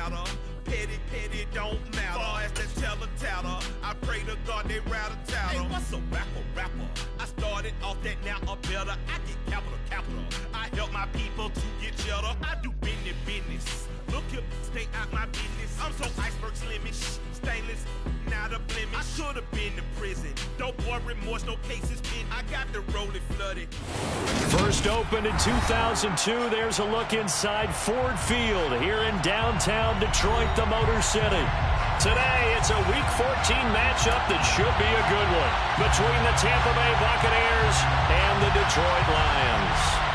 chatter. Petty, don't matter. Far as the teller, I pray to God they rattle tattle. Hey, what's a rapper? I started off that, now a better. I get capital. I help my people to get cheddar. I do business. Look here, stay out my business. I'm so iceberg slimish, stainless, not a blemish. I should have been in prison. No boy remorse, no cases pinned. I got the rolling flooded. First opened in 2002. There's a look inside Ford Field here in downtown Detroit, the Motor City. Today, it's a Week 14 matchup that should be a good one between the Tampa Bay Buccaneers and the Detroit Lions.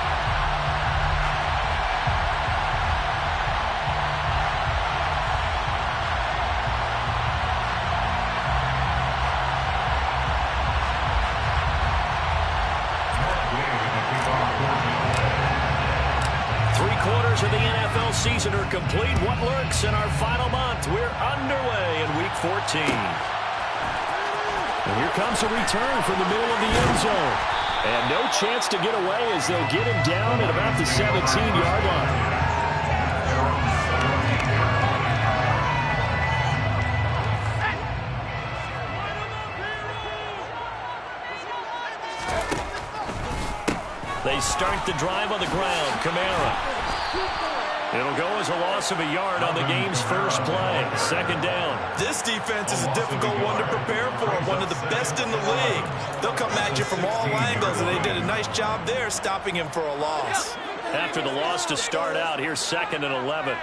Of the NFL season are complete. What lurks in our final month? We're underway in Week 14. And here comes a return from the middle of the end zone. And no chance to get away as they'll get him down at about the 17-yard line. They start the drive on the ground. Kamara. It'll go as a loss of a yard on the game's first play. Second down. This defense is a difficult one to prepare for. One of the best in the league. They'll come at you from all angles, and they did a nice job there stopping him for a loss. After the loss to start out, here's 2nd and 11.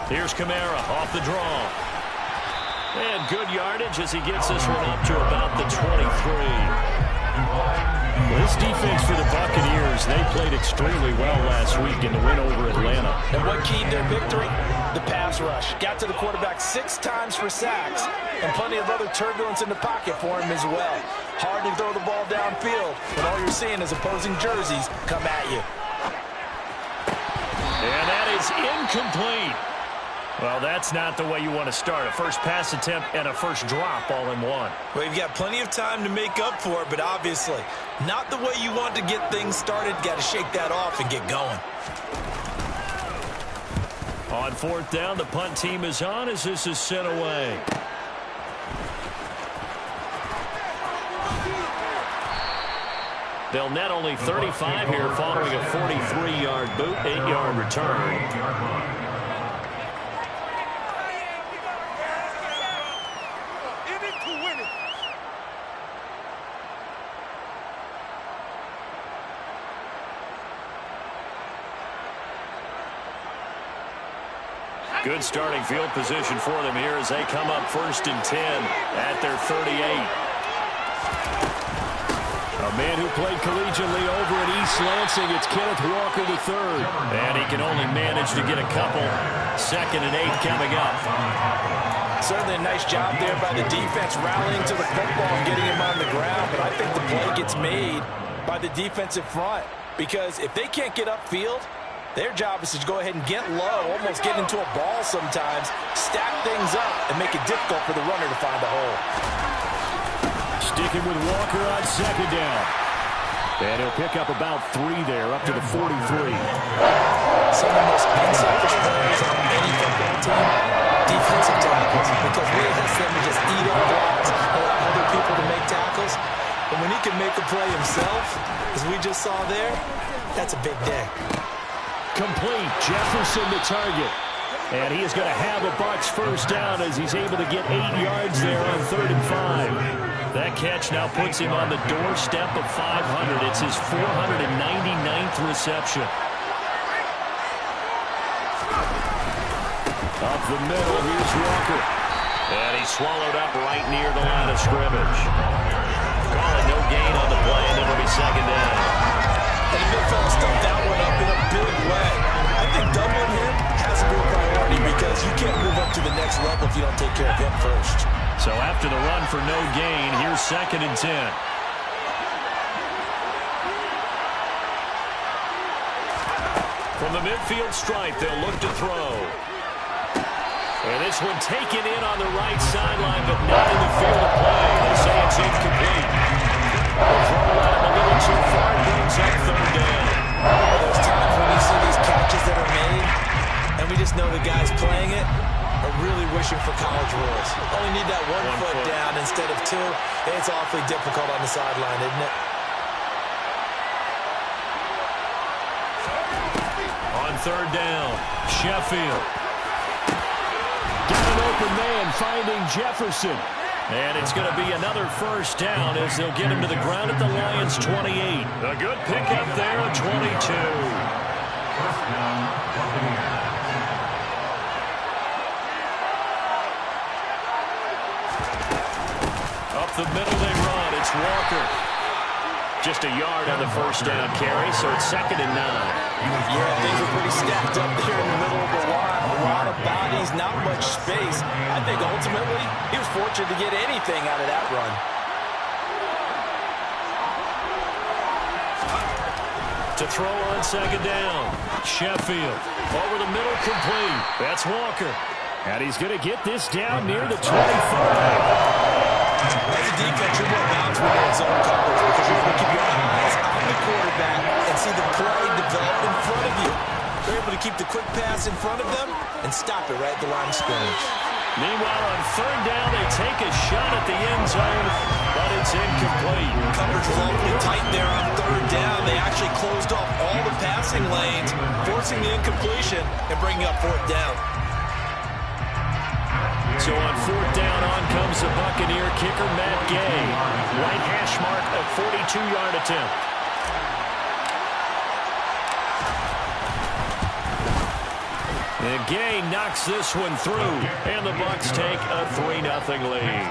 Here's Kamara off the draw. And good yardage as he gets this one up to about the 23. This defense for the Buccaneers, they played extremely well last week in the win over Atlanta. And what keyed their victory? The pass rush. Got to the quarterback 6 times for sacks, and plenty of other turbulence in the pocket for him as well. Hard to throw the ball downfield, but all you're seeing is opposing jerseys come at you. And that is incomplete. Well, that's not the way you want to start. A first pass attempt and a first drop all in one. Well, you've got plenty of time to make up for it, but obviously not the way you want to get things started. Got to shake that off and get going. On 4th down, the punt team is on as this is sent away. They'll net only 35 here following a 43-yard boot, 8-yard return. Good starting field position for them here as they come up 1st and 10 at their 38. A man who played collegiately over at East Lansing, it's Kenneth Walker III. And he can only manage to get a couple. 2nd and 8 coming up. Certainly a nice job there by the defense rallying to the football and getting him on the ground. But I think the play gets made by the defensive front. Because if they can't get upfield, their job is to go ahead and get low, almost get into a ball sometimes, stack things up, and make it difficult for the runner to find a hole. Sticking with Walker on 2nd down. And he'll pick up about 3 there, up to the 43. Some of the most unselfish players on any football team, defensive tackles, because we has them to just eat up blocks, allow other people to make tackles. But when he can make a play himself, as we just saw there, that's a big day. Complete. Jefferson the target. And he is going to have a Bucs first down as he's able to get 8 yards there on 3rd and 5. That catch now puts him on the doorstep of 500. It's his 499th reception. Up the middle, here's Walker. And he's swallowed up right near the line of scrimmage. Call it no gain on the play, and it'll be 2nd down. And the big fella stuffed that one up in a big way. I think doubling him has to be a priority because you can't move up to the next level if you don't take care of him first. So after the run for no gain, here's 2nd and 10. From the midfield stripe, they'll look to throw. And this one taken in on the right sideline, but not in the field of play. They say it's incomplete. The throw out of the middle bit too far. Brings up third down. There's times when you see these catches that are made, and we just know the guys playing it are really wishing for college rules. Only need that one foot down instead of two. It's awfully difficult on the sideline, isn't it? On third down, Sheffield. Got an open man finding Jefferson. And it's going to be another first down as they'll get him to the ground at the Lions' 28. A good pickup there at 22. Up the middle they run. It's Walker. Just a yard on the first down carry, so it's 2nd and 9. Yeah, things are pretty stacked up there in the middle of the line. A lot of bodies, not much space. I think ultimately he was fortunate to get anything out of that run. To throw on 2nd down. Sheffield over the middle, complete. That's Walker. And he's going to get this down near the 25. As a defense, you're more bound to it zone coverage because you're going to keep your eyes on the quarterback and see the play develop in front of you. They're able to keep the quick pass in front of them and stop it right at the line of scrimmage. Meanwhile, on third down, they take a shot at the end zone, but it's incomplete. Coverage was awfully tight there on third down. They actually closed off all the passing lanes, forcing the incompletion and bringing up fourth down. So on fourth down, on comes the Buccaneer kicker, Matt Gay. Right hash mark, a 42-yard attempt. And Gay knocks this one through, and the Bucs take a 3-0 lead.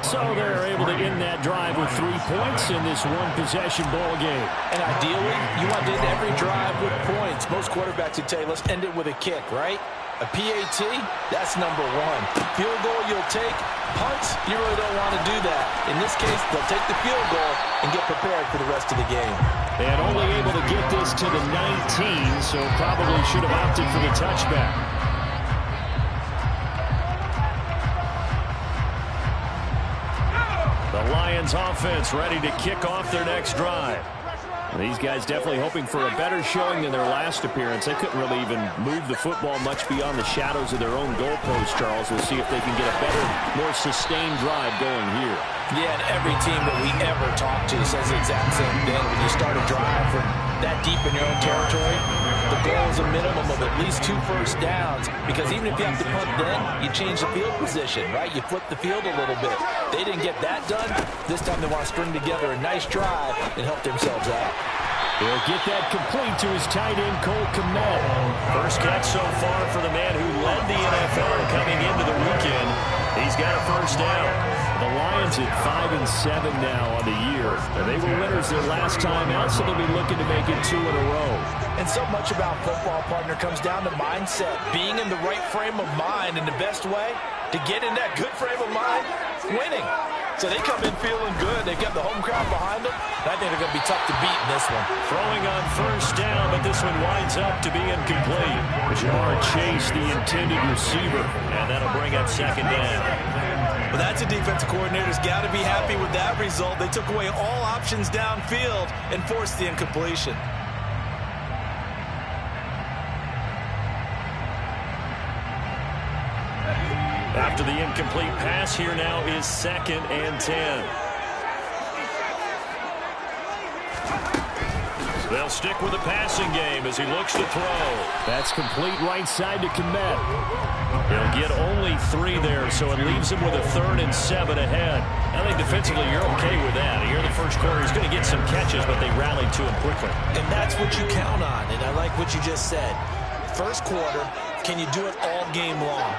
So they're able to end that drive with 3 points in this one-possession ball game. And ideally, you want to end every drive with points. Most quarterbacks would tell you, let's end it with a kick, right? A PAT, that's number one. Field goal you'll take. Punts, you really don't want to do that. In this case, they'll take the field goal and get prepared for the rest of the game. And only able to get this to the 19, so probably should have opted for the touchback. The Lions offense ready to kick off their next drive. These guys definitely hoping for a better showing than their last appearance. They couldn't really even move the football much beyond the shadows of their own goalpost, Charles. We'll see if they can get a better, more sustained drive going here. Yeah, and every team that we ever talk to says the exact same thing. When you start a drive from that deep in your own territory, the goal is a minimum of at least 2 first downs, because even if you have to punt then, you change the field position, right? You flip the field a little bit. They didn't get that done. This time they want to string together a nice drive and help themselves out. He'll get that complete to his tight end, Cole Kmet. First catch so far for the man who led the NFL coming into the weekend. He's got a first down. The Lions at 5-7 now on the year. And they were winners their last time out, so they'll be looking to make it 2 in a row. And so much about football, partner, comes down to mindset. Being in the right frame of mind, and the best way to get in that good frame of mind, winning. So they come in feeling good. They've got the home crowd behind them. I think they're going to be tough to beat in this one. Throwing on first down, but this one winds up to be incomplete. Jamar Chase, the intended receiver, and that'll bring up 2nd down. Well, that's a defensive coordinator's got to be happy with that result. They took away all options downfield and forced the incompletion. After the incomplete pass, here now is 2nd and 10. They'll stick with the passing game as he looks to throw. That's complete right side to Kmet. He'll get only 3 there, so it leaves him with a 3rd and 7 ahead. I think defensively you're okay with that. Here in the first quarter, he's going to get some catches, but they rallied to him quickly. And that's what you count on, and I like what you just said. First quarter, can you do it all game long?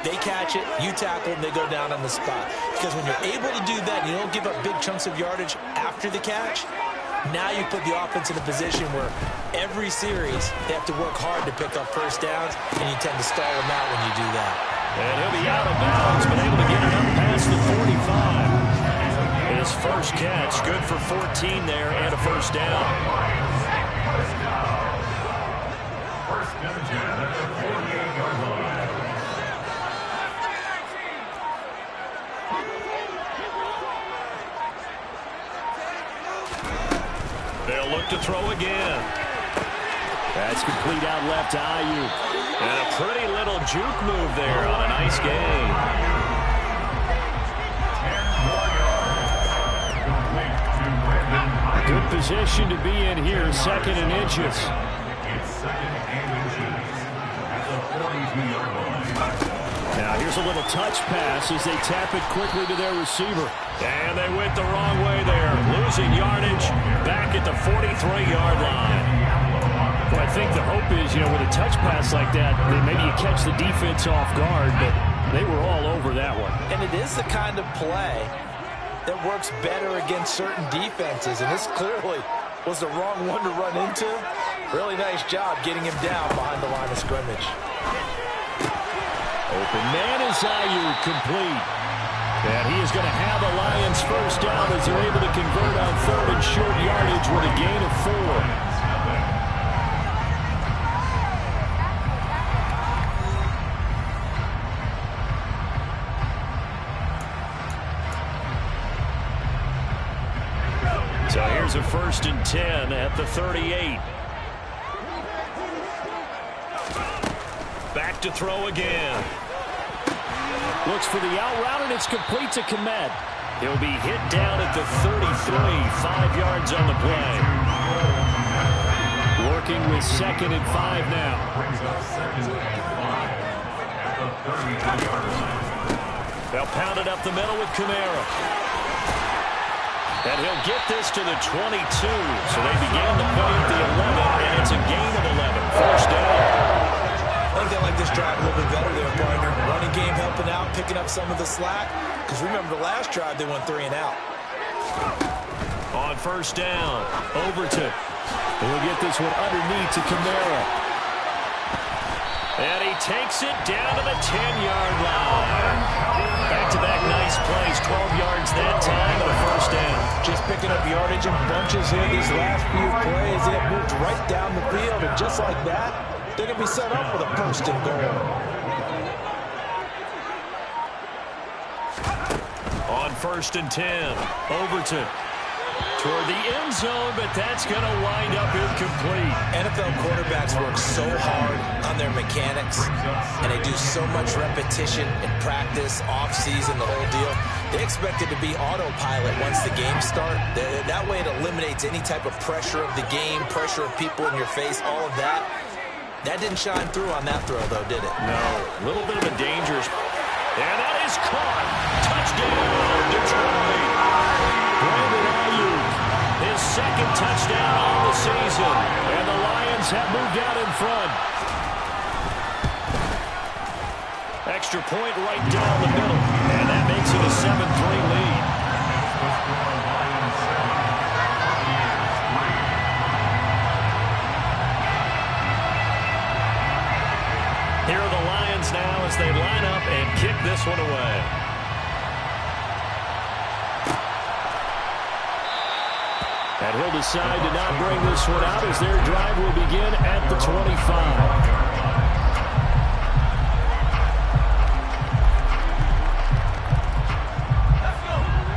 They catch it, you tackle, and they go down on the spot. Because when you're able to do that, you don't give up big chunks of yardage after the catch, now you put the offense in a position where every series they have to work hard to pick up first downs, and you tend to stall them out when you do that. And he'll be out of bounds, but able to get it up past the 45. His first catch, good for 14 there and a first down. to throw again. That's complete out left to Ayuk. And a pretty little juke move there on a nice gain. Good position to be in here, 2nd and inches. Now here's a little touch pass as they tap it quickly to their receiver. And they went the wrong way there, losing yardage back at the 43-yard line. Well, I think the hope is, with a touch pass like that, maybe you catch the defense off guard, but they were all over that one. And it is the kind of play that works better against certain defenses, and this clearly was the wrong one to run into. Really nice job getting him down behind the line of scrimmage. Open man is Ayuk, complete. And he is going to have the Lions first down as they're able to convert on 3rd and short yardage with a gain of 4. So here's a 1st and 10 at the 38. Back to throw again. Looks for the out route, and it's complete to Komet. He'll be hit down at the 33, 5 yards on the play. Working with 2nd and 5 now. They'll pound it up the middle with Kamara. And he'll get this to the 22. So they began the play at the 11, and it's a gain of 11. First down. I think they like this drive a little bit better there, partner. Running game helping out, picking up some of the slack. Because remember, the last drive they went 3 and out. On first down, Overton. He'll get this one underneath to Kamara. And he takes it down to the 10-yard line. Back-to-back nice plays, 12 yards that time and a first down. Just picking up yardage in bunches here these last few plays. They have moved right down the field, and just like that, they're going to be set up with a 1st and goal. On 1st and 10, Overton toward the end zone, but that's going to wind up incomplete. NFL quarterbacks work so hard on their mechanics, and they do so much repetition in practice, off-season, the whole deal. They expect it to be autopilot once the game starts. That way it eliminates any type of pressure of the game, pressure of people in your face, all of that. That didn't shine through on that throw, though, did it? No. A little bit of a dangerous. And that is caught. Touchdown, Detroit. Brandon Ayuk, his 2nd touchdown on the season. And the Lions have moved out in front. Extra point right down the middle. And that makes it a 7-3 lead. Here are the Lions now as they line up and kick this one away. And he'll decide to not bring this one out as their drive will begin at the 25.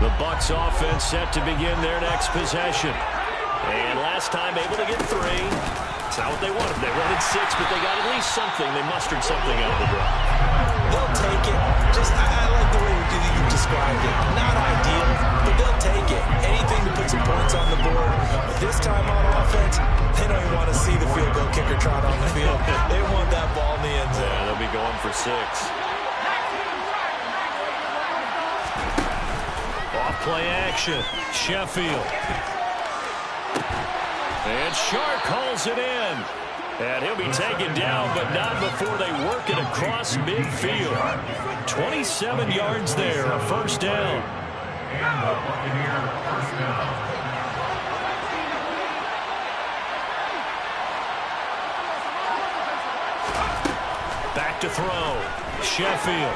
The Bucs offense set to begin their next possession. And last time able to get 3. It's not what they wanted. They wanted 6, but they got at least something. They mustered something out of the drive. They'll take it. I like the way you described it. Not ideal, but they'll take it. Anything to put some points on the board. But this time on offense, they don't even want to see the field goal kicker trot on the field. They want that ball in the end zone. Yeah, they'll be going for 6. Off play action. Sheffield. And Shark calls it in. And he'll be taken down, but not before they work it across midfield. 27 yards there, a first down. Back to throw. Sheffield.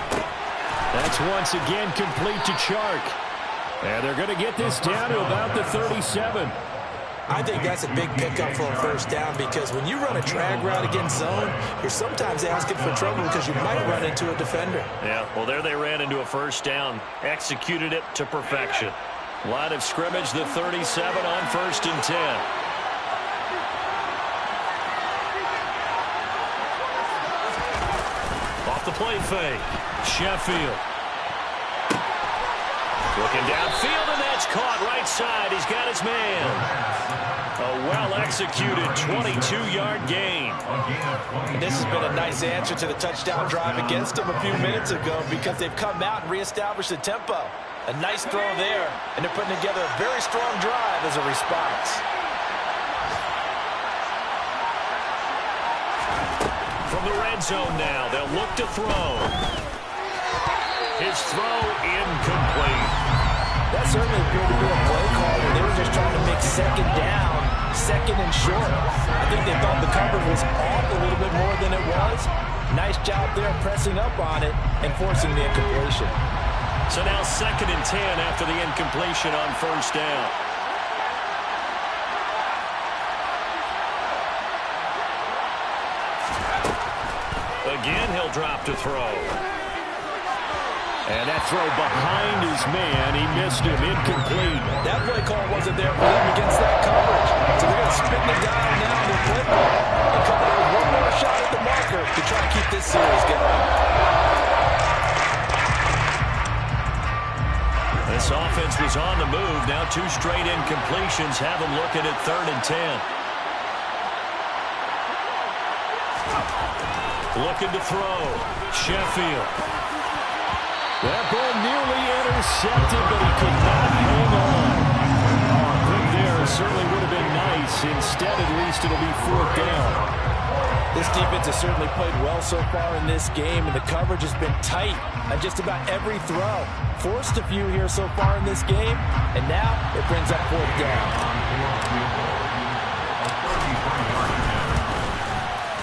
That's once again complete to Chark. And they're going to get this down to about the 37. I think that's a big pickup for a first down because when you run a drag route against zone, you're sometimes asking for trouble because you might run into a defender. Yeah, well, there they ran into a first down. Executed it to perfection. Line of scrimmage, the 37 on 1st and 10. off the play fake. Sheffield. Looking downfield, and that's caught right side. He's got his man. A well-executed 22-yard gain. And this has been a nice answer to the touchdown drive against them a few minutes ago because they've come out and reestablished the tempo. A nice throw there, and they're putting together a very strong drive as a response. From the red zone now, they'll look to throw. His throw incomplete. That certainly appeared to be a play call where they were just trying to make second down, second and short. I think they thought the coverage was off a little bit more than it was. Nice job there pressing up on it and forcing the incompletion. So now 2nd and 10 after the incompletion on first down. Again, he'll drop to throw. And that throw behind his man, he missed him, incomplete. That play call wasn't there for them against that coverage. So they're going to spin the dial now on their play call and come up with one more shot at the marker to try to keep this series going. This offense was on the move. Now 2 straight incompletions have them looking at 3rd and 10. Looking to throw. Sheffield. That ball nearly intercepted, but he could not hang on. Oh, a quick there certainly would have been nice. Instead, at least, it'll be 4th down. This defense has certainly played well so far in this game, and the coverage has been tight on just about every throw. Forced a few here so far in this game, and now it brings up 4th down.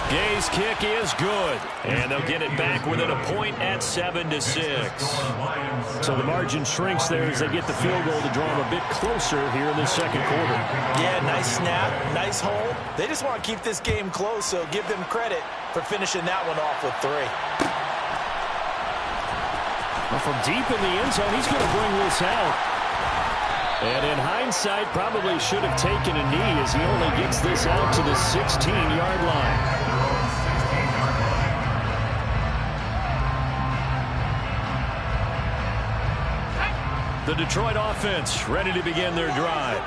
Gay's kick is good, and they'll get it back within a point at 7-6. So the margin shrinks there as they get the field goal to draw them a bit closer here in the second quarter. Yeah, nice snap, nice hold. They just want to keep this game close, so give them credit for finishing that one off with 3. Well, from deep in the end zone, he's going to bring this out. And in hindsight, probably should have taken a knee as he only gets this out to the 16-yard line. The Detroit offense ready to begin their drive.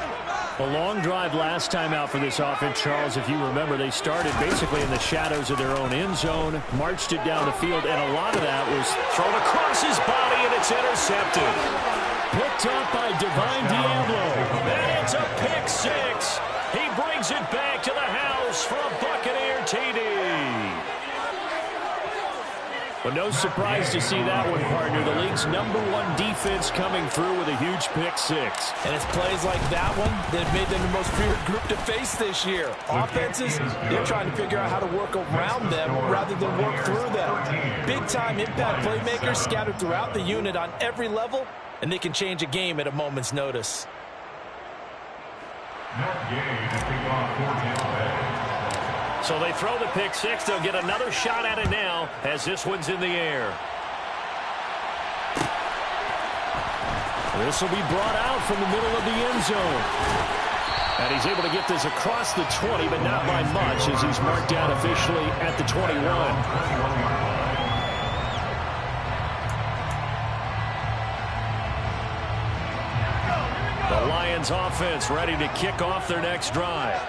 A long drive last time out for this offense, Charles. If you remember, they started basically in the shadows of their own end zone, marched it down the field, and a lot of that was thrown across his body, and it's intercepted. Picked up by Divine Diablo. And it's a pick 6. He brings it back to the house for a Buccaneer TD. But no surprise to see that one, partner. The league's #1 defense coming through with a huge pick 6. And it's plays like that one that have made them the most feared group to face this year. Offenses, they're trying to figure out how to work around them rather than work through them. Big-time impact playmakers scattered throughout the unit on every level, and they can change a game at a moment's notice. So they throw the pick 6. They'll get another shot at it now as this one's in the air. This will be brought out from the middle of the end zone. And he's able to get this across the 20, but not by much as he's marked down officially at the 21. The Lions offense ready to kick off their next drive.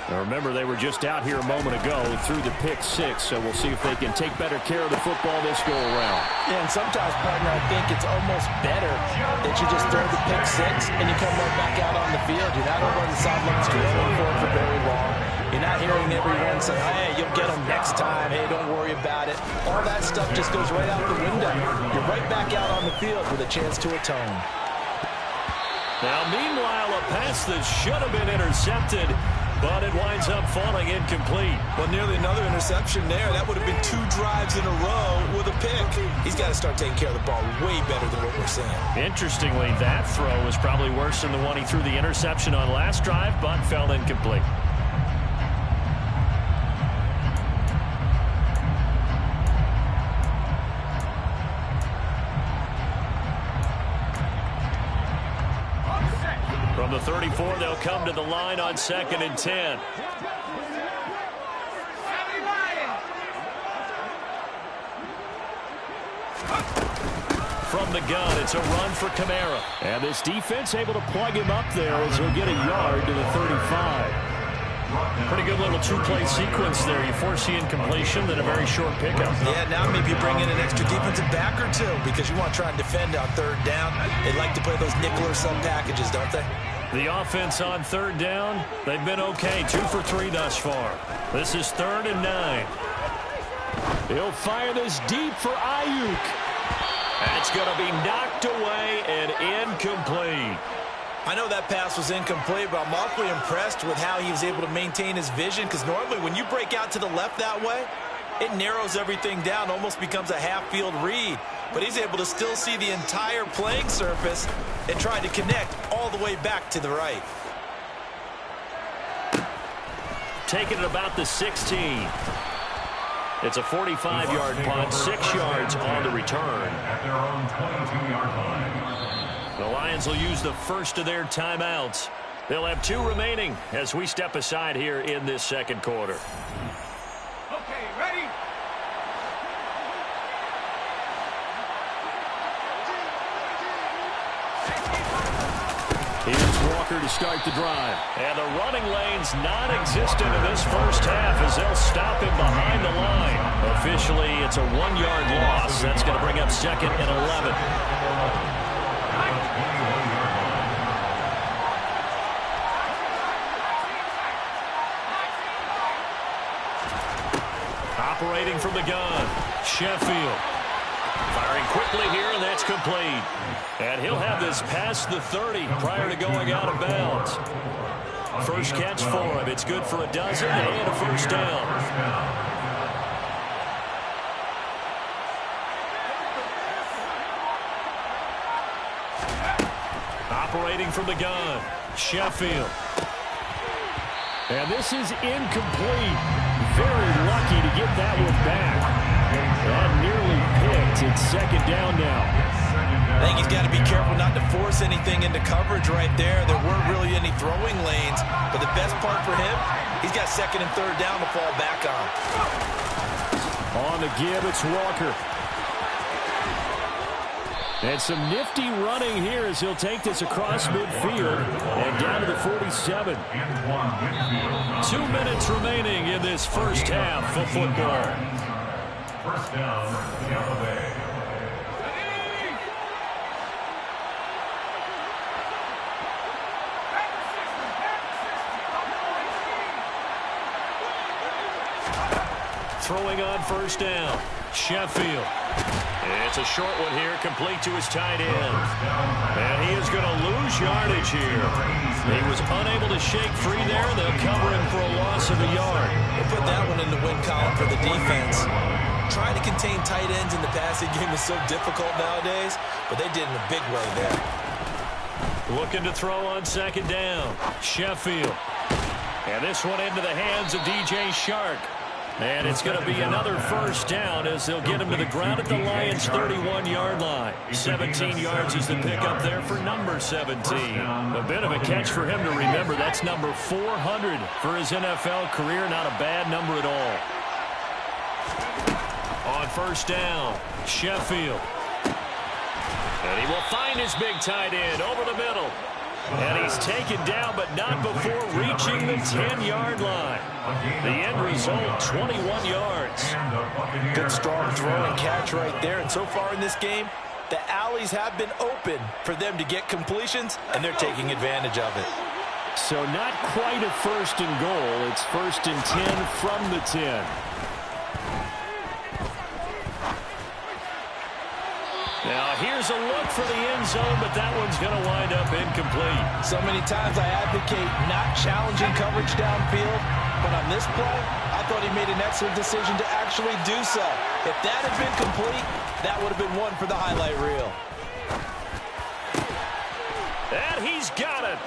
Now remember, they were just out here a moment ago through the pick 6, so we'll see if they can take better care of the football this go-around. Yeah, and sometimes, partner, I think it's almost better that you just throw the pick 6 and you come right back out on the field. You're not over on the sidelines dwelling for very long. You're not hearing everyone say, hey, you'll get them next time. Hey, don't worry about it. All that stuff just goes right out the window. You're right back out on the field with a chance to atone. Now, meanwhile, a pass that should have been intercepted, but it winds up falling incomplete. Well, nearly another interception there. That would have been 2 drives in a row with a pick. He's got to start taking care of the ball way better than what we're seeing. Interestingly, that throw was probably worse than the one he threw the interception on last drive, but fell incomplete. From the 34, they'll come to the line on 2nd and 10. From the gun, it's a run for Kamara. And this defense able to plug him up there as he'll get a yard to the 35. Pretty good little two-play sequence there. You force the incompletion, then a very short pickup. Yeah, now maybe bring in an extra defensive back or two because you want to try and defend on third down. They like to play those nickel or sub packages, don't they? The offense on third down, they've been okay. 2 for 3 thus far. This is 3rd and 9. He'll fire this deep for Ayuk. That's going to be knocked away and incomplete. I know that pass was incomplete, but I'm awfully impressed with how he was able to maintain his vision, because normally when you break out to the left that way, it narrows everything down, almost becomes a half-field read. But he's able to still see the entire playing surface and try to connect all the way back to the right. Taking it about the 16. It's a 45-yard punt, 6 yards on the return. At their own 22-yard line. The Lions will use the first of their timeouts. They'll have 2 remaining as we step aside here in this second quarter. Okay, ready? Here's Walker to start the drive. And the running lane's non-existent in this first half as they'll stop him behind the line. Officially, it's a 1-yard loss. That's going to bring up 2nd and 11. Operating from the gun, Sheffield. Firing quickly here, and that's complete. And he'll have this past the 30 prior to going out of bounds. First catch for him. It's good for a dozen and a first down. Operating from the gun, Sheffield. And this is incomplete. Very lucky to get that one back. That nearly picked. It's 2nd down now. I think he's got to be careful not to force anything into coverage right there. There weren't really any throwing lanes. But the best part for him, he's got 2nd and 3rd down to fall back on. On the give, it's Walker. And some nifty running here as he'll take this across midfield and down to the 47. 2 minutes remaining in this first half of football. First down, Tampa Bay. Throwing on first down, Sheffield. It's a short one here, complete to his tight end. And he is going to lose yardage here. He was unable to shake free there. They'll cover him for a loss of a yard. They put that one in the win column for the defense. Trying to contain tight ends in the passing game is so difficult nowadays, but they did in a big way there. Looking to throw on 2nd down, Sheffield. And this one into the hands of DJ Shark. And it's going to be another first down as they'll get him to the ground at the Lions' 31-yard line. 17 yards is the pickup there for number 17. A bit of a catch for him to remember. That's number 400 for his NFL career. Not a bad number at all. On first down, Sheffield. And he will find his big tight end over the middle. And he's taken down, but not before reaching the 10-yard line. The end result, 21 yards. Good strong throw and catch right there. And so far in this game, the alleys have been open for them to get completions, and they're taking advantage of it. So not quite a 1st and goal. It's 1st and 10 from the 10. Now here's a look for the end zone, but that one's going to wind up incomplete. So many times I advocate not challenging coverage downfield, but on this play, I thought he made an excellent decision to actually do so. If that had been complete, that would have been one for the highlight reel. And he's got it.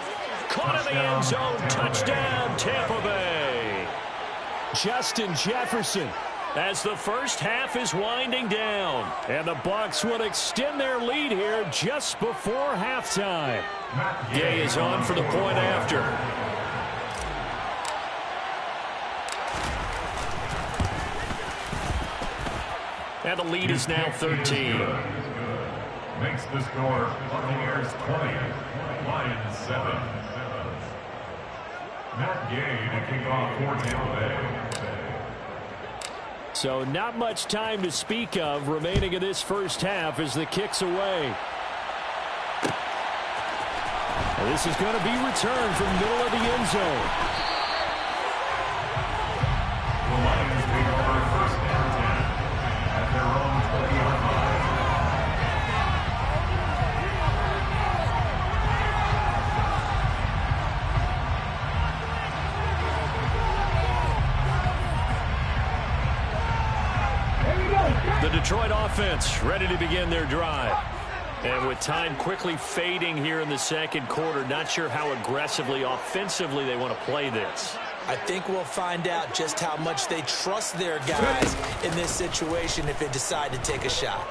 Caught in the end zone. Touchdown, Tampa Bay. Justin Jefferson. As the first half is winding down. And the Bucs will extend their lead here just before halftime. Gay is on for the point after. And the lead is now 13. Makes the score Buccaneers 20, Lions 7. Matt Gay to kick off for Tampa Bay. So not much time to speak of remaining in this first half as the kick's away. And this is going to be returned from the middle of the end zone. The Lions take over first and 10 at their own 20-yard line. The Detroit offense ready to begin their drive. And with time quickly fading here in the second quarter, not sure how aggressively, offensively they want to play this. I think we'll find out just how much they trust their guys in this situation if they decide to take a shot.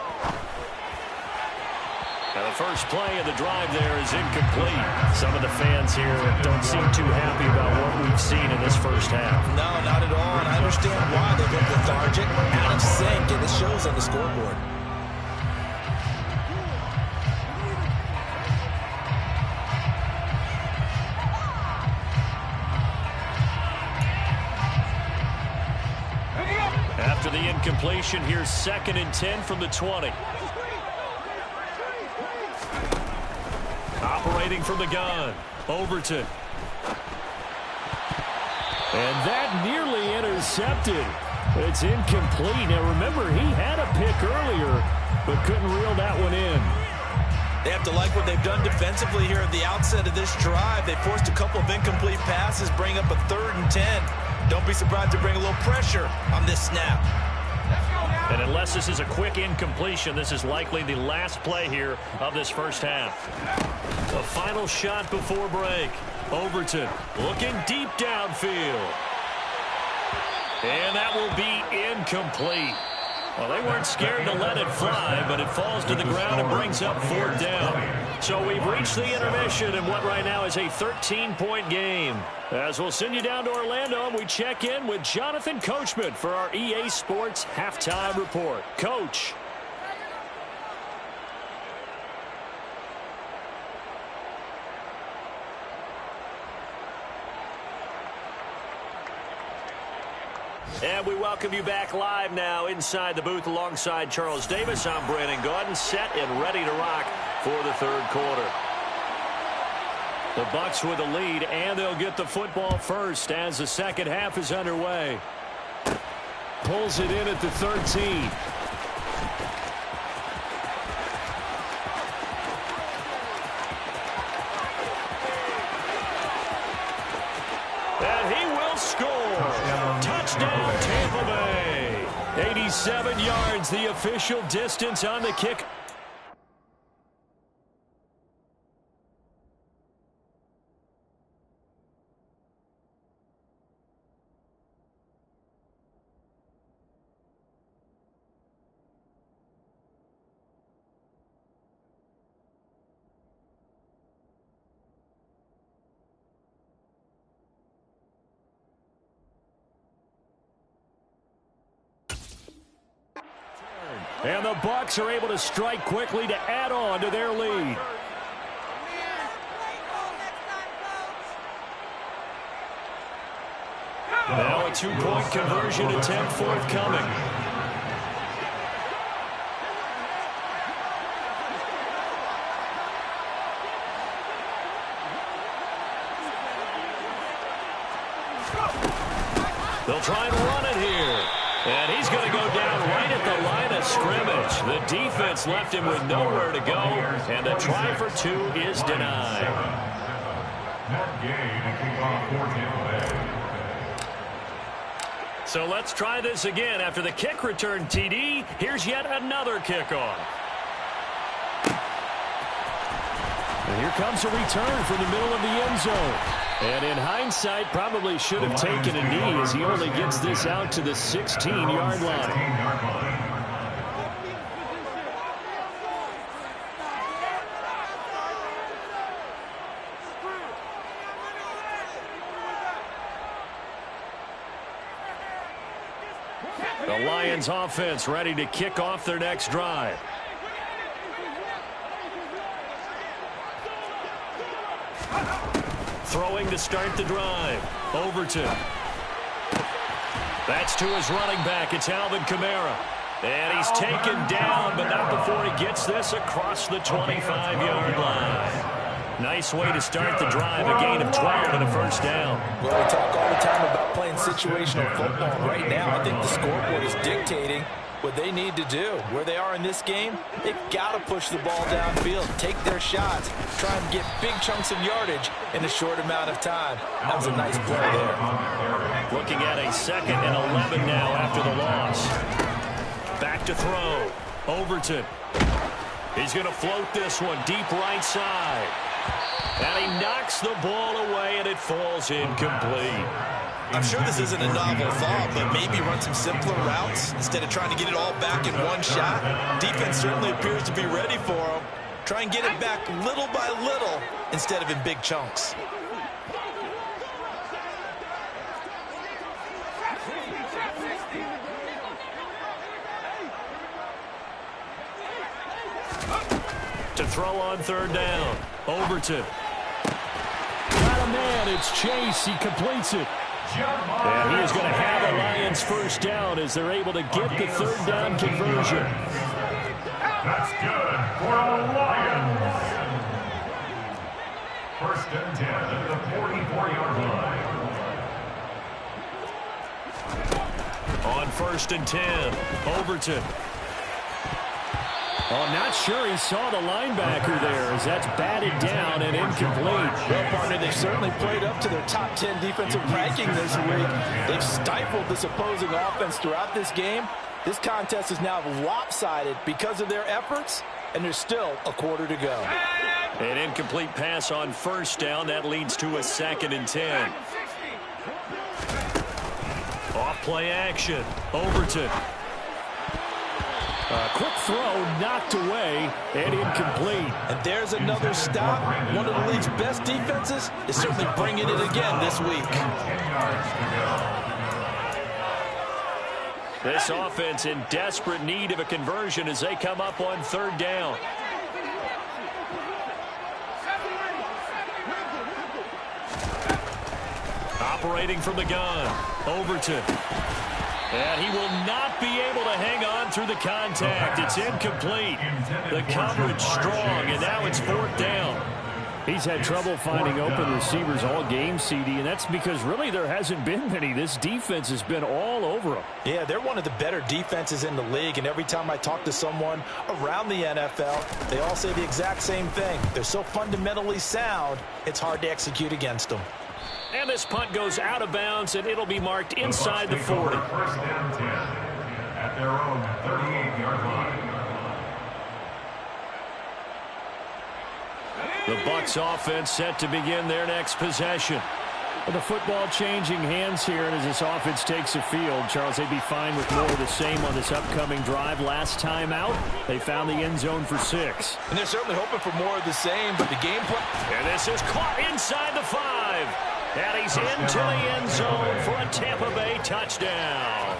Now the first play of the drive there is incomplete. Some of the fans here don't seem too happy about what we've seen in this first half. No, not at all, and I understand why they look lethargic, out of sync, and it shows on the scoreboard. After the incompletion, here's 2nd and 10 from the 20. Operating from the gun, Overton. And that nearly intercepted. It's incomplete. Now remember, he had a pick earlier, but couldn't reel that one in. They have to like what they've done defensively here at the outset of this drive. They forced a couple of incomplete passes, bring up a 3rd and 10. Don't be surprised to bring a little pressure on this snap. And unless this is a quick incompletion, this is likely the last play here of this first half. The final shot before break. Overton looking deep downfield. And that will be incomplete. Well, they weren't scared to let it fly, but it falls to the ground and brings up 4th down. So we've reached the intermission in what right now is a 13-point game. As we'll send you down to Orlando, and we check in with Jonathan Coachman for our EA Sports Halftime Report. Coach. And we welcome you back live now inside the booth alongside Charles Davis. I'm Brandon Gaudin, set and ready to rock for the 3rd quarter. The Bucs with the lead, and they'll get the football first as the second half is underway. Pulls it in at the 13. And he will score. Touchdown, Tampa Bay. 87 yards, the official distance on the kick. And the Bucs are able to strike quickly to add on to their lead. Now a 2-point conversion attempt forthcoming. They'll try and run it here. And he's going to go down right at the line of scrimmage. The defense left him with nowhere to go, and the try for 2 is denied. Matt Gay to kick off for Tampa Bay. So let's try this again. After the kick return TD, here's yet another kickoff. And here comes a return from the middle of the end zone. And in hindsight, probably should have taken a knee as he only gets this out to the 16-yard line. The Lions offense ready to kick off their next drive. Throwing to start the drive. Overton. That's to his running back. It's Alvin Kamara. And he's taken down, but not before he gets this across the 25-yard line. Nice way to start the drive, a gain of 12 and a first down. Well, we talk all the time about playing situational football. Right now, I think the scoreboard is dictating what they need to do. Where they are in this game, they've got to push the ball downfield, take their shots, try and get big chunks of yardage in a short amount of time. That was a nice play there. Looking at a 2nd and 11 now after the loss. Back to throw. Overton. He's going to float this one deep right side. And he knocks the ball away, and it falls incomplete. I'm sure this isn't a novel thought, but maybe run some simpler routes instead of trying to get it all back in one shot. Defense certainly appears to be ready for him. Try and get it back little by little instead of in big chunks. To throw on 3rd down. Overton. Got a man. It's Chase. He completes it. And he is going to have a Lions first down as they're able to get the 3rd down conversion. That's good for the Lions. 1st and 10 at the 44-yard line. On 1st and 10, Overton. Oh, I'm not sure he saw the linebacker there as that's batted down and incomplete. Well, partner, they've certainly played up to their top 10 defensive ranking this week. They've stifled this opposing offense throughout this game. This contest is now lopsided because of their efforts, and there's still a quarter to go. An incomplete pass on 1st down. That leads to a 2nd and 10. Off play action. Overton. A quick throw knocked away and incomplete. And there's another stop. One of the league's best defenses is certainly bringing it again this week. This offense in desperate need of a conversion as they come up on 3rd down. Operating from the gun. Overton. And he will not be able to hang on through the contact. It's incomplete. The coverage strong, and now it's 4th down. He's had trouble finding open receivers all game, CD, and that's because really there hasn't been many. This defense has been all over them. Yeah, they're one of the better defenses in the league, and every time I talk to someone around the NFL, they all say the exact same thing. They're so fundamentally sound, it's hard to execute against them. And this punt goes out of bounds, and it'll be marked inside the 40. 1st and 10 at their own 38-yard line. The Bucs offense set to begin their next possession. Well, the football changing hands here, and as this offense takes the field, Charles, they'd be fine with more of the same on this upcoming drive. Last time out, they found the end zone for 6. And they're certainly hoping for more of the same, but the game plan... And this is caught inside the 5. And he's into the end zone for a Tampa Bay touchdown.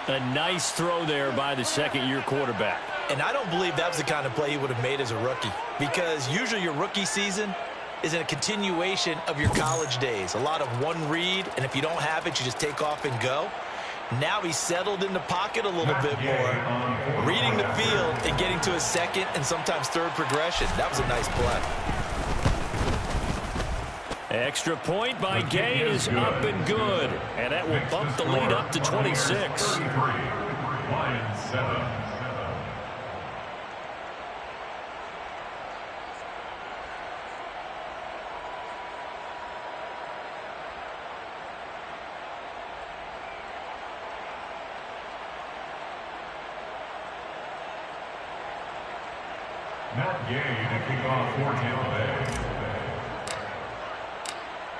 A nice throw there by the 2nd-year quarterback. And I don't believe that was the kind of play he would have made as a rookie, because usually your rookie season is a continuation of your college days. A lot of one read, and if you don't have it, you just take off and go. Now he's settled in the pocket a little bit more, reading the field and getting to his 2nd and sometimes 3rd progression. That was a nice play. Extra point by Gay is up and good. And that will bump the lead up to 26. Lions 7. Matt Gay to kick off for Tampa Bay.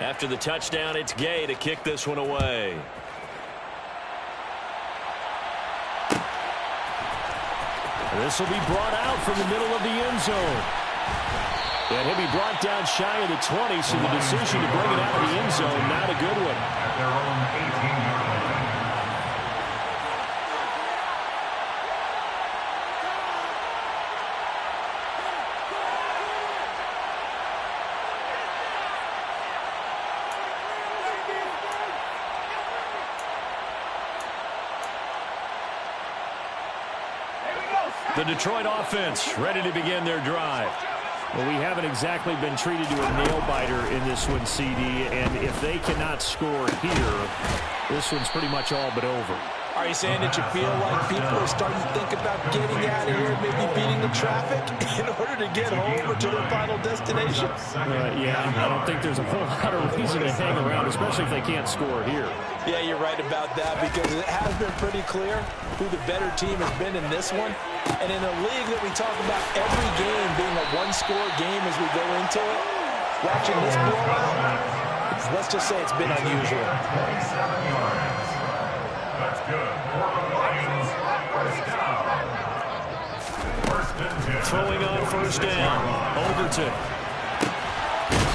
After the touchdown, it's Gay to kick this one away. This will be brought out from the middle of the end zone. And he'll be brought down shy of the 20, so the decision to bring it out of the end zone, not a good one. At their own 18-yard line. The Detroit offense ready to begin their drive. Well, we haven't exactly been treated to a nail-biter in this one, CD, and if they cannot score here, this one's pretty much all but over. Are you saying that you feel like people are starting to think about getting out of here, maybe beating the traffic in order to get home or to their final destination? Yeah, I don't think there's a whole lot of reason to hang around, especially if they can't score here. Yeah, you're right about that because it has been pretty clear who the better team has been in this one. And in a league that we talk about every game being a one-score game as we go into it, watching this blowout, let's just say it's been unusual. 27 yards. That's good. For the Lions, first down. First and 10. Throwing on first down. Overton.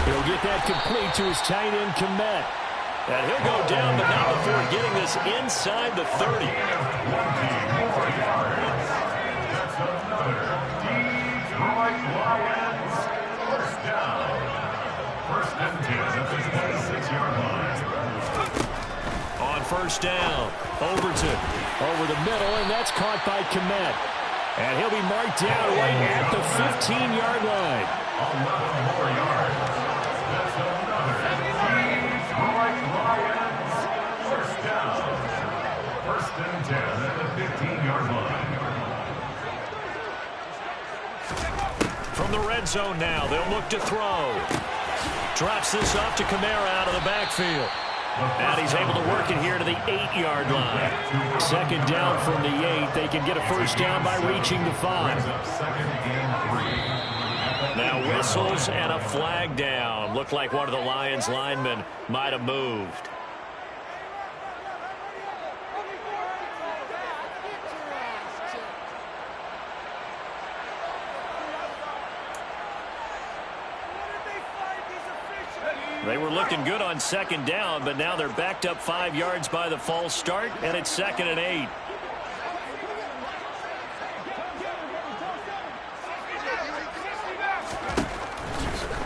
He'll get that complete to his tight end, Komet. And he'll go down, but not before getting this inside the 30. 24 yards. That's another Detroit Lions first down. First and 10 at the 26-yard line. On first down, Overton. Over the middle, and that's caught by Komet. And he'll be marked down right at the 15-yard line. 11 more yards. That's another Detroit Lions first down. First and 10 at the 15-yard line. From the red zone now, they'll look to throw. Drops this off to Kamara out of the backfield. And he's able to work it here to the 8-yard line. Second down from the 8. They can get a first down by reaching the 5. Now whistles and a flag down. Looked like one of the Lions linemen might have moved. They were looking good on second down, but now they're backed up 5 yards by the false start, and it's 2nd and 8.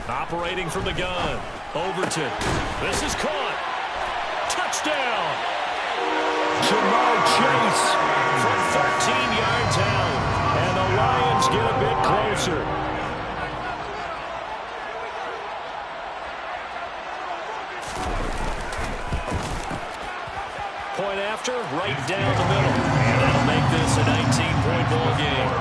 Operating from the gun. Overton. This is caught. Touchdown. Jamar Chase From 13 yards out. and the Lions get a bit closer. Point after, right down the middle. And that'll make this a 19-point ball game.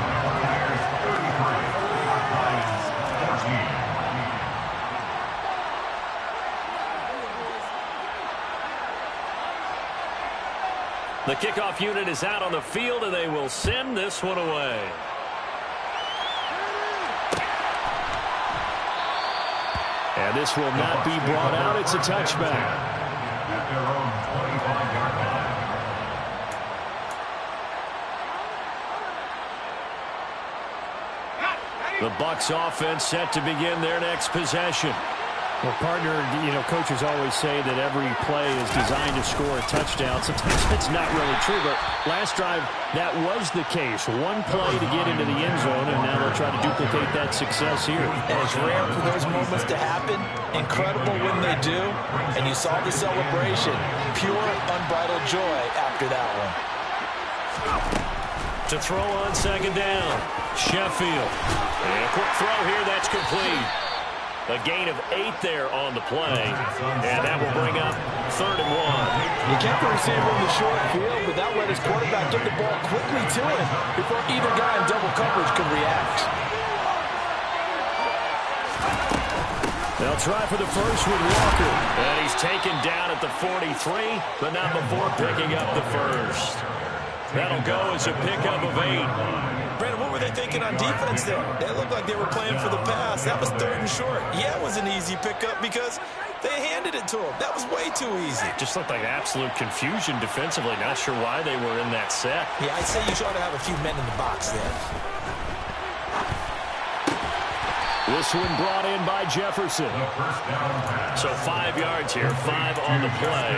The kickoff unit is out on the field, and they will send this one away. And this will not be brought out. It's a touchback. At their own 25-yard line. The Bucs offense set to begin their next possession. Well, partner, coaches always say that every play is designed to score a touchdown. Sometimes it's not really true, but last drive, that was the case. One play to get into the end zone, and now they'll try to duplicate that success here. And it's rare for those moments to happen. Incredible when they do. And you saw the celebration. Pure, unbridled joy after that one. To throw on second down, Sheffield. And a quick throw here, that's complete. A gain of 8 there on the play, and that will bring up 3rd and 1. You kept the receiver in the short field, but that let his quarterback get the ball quickly to him before either guy in double coverage could react. They'll try for the first with Walker. And he's taken down at the 43, but not before picking up the first. That'll go as a pickup of 8. Brandon, what were they thinking on defense there? It looked like they were playing for the pass. That was 3rd and short. Yeah, it was an easy pickup because they handed it to him. That was way too easy. Just looked like absolute confusion defensively. Not sure why they were in that set. Yeah, I'd say you ought to have a few men in the box there. This one brought in by Jefferson. So 5 yards here, 5 on the play.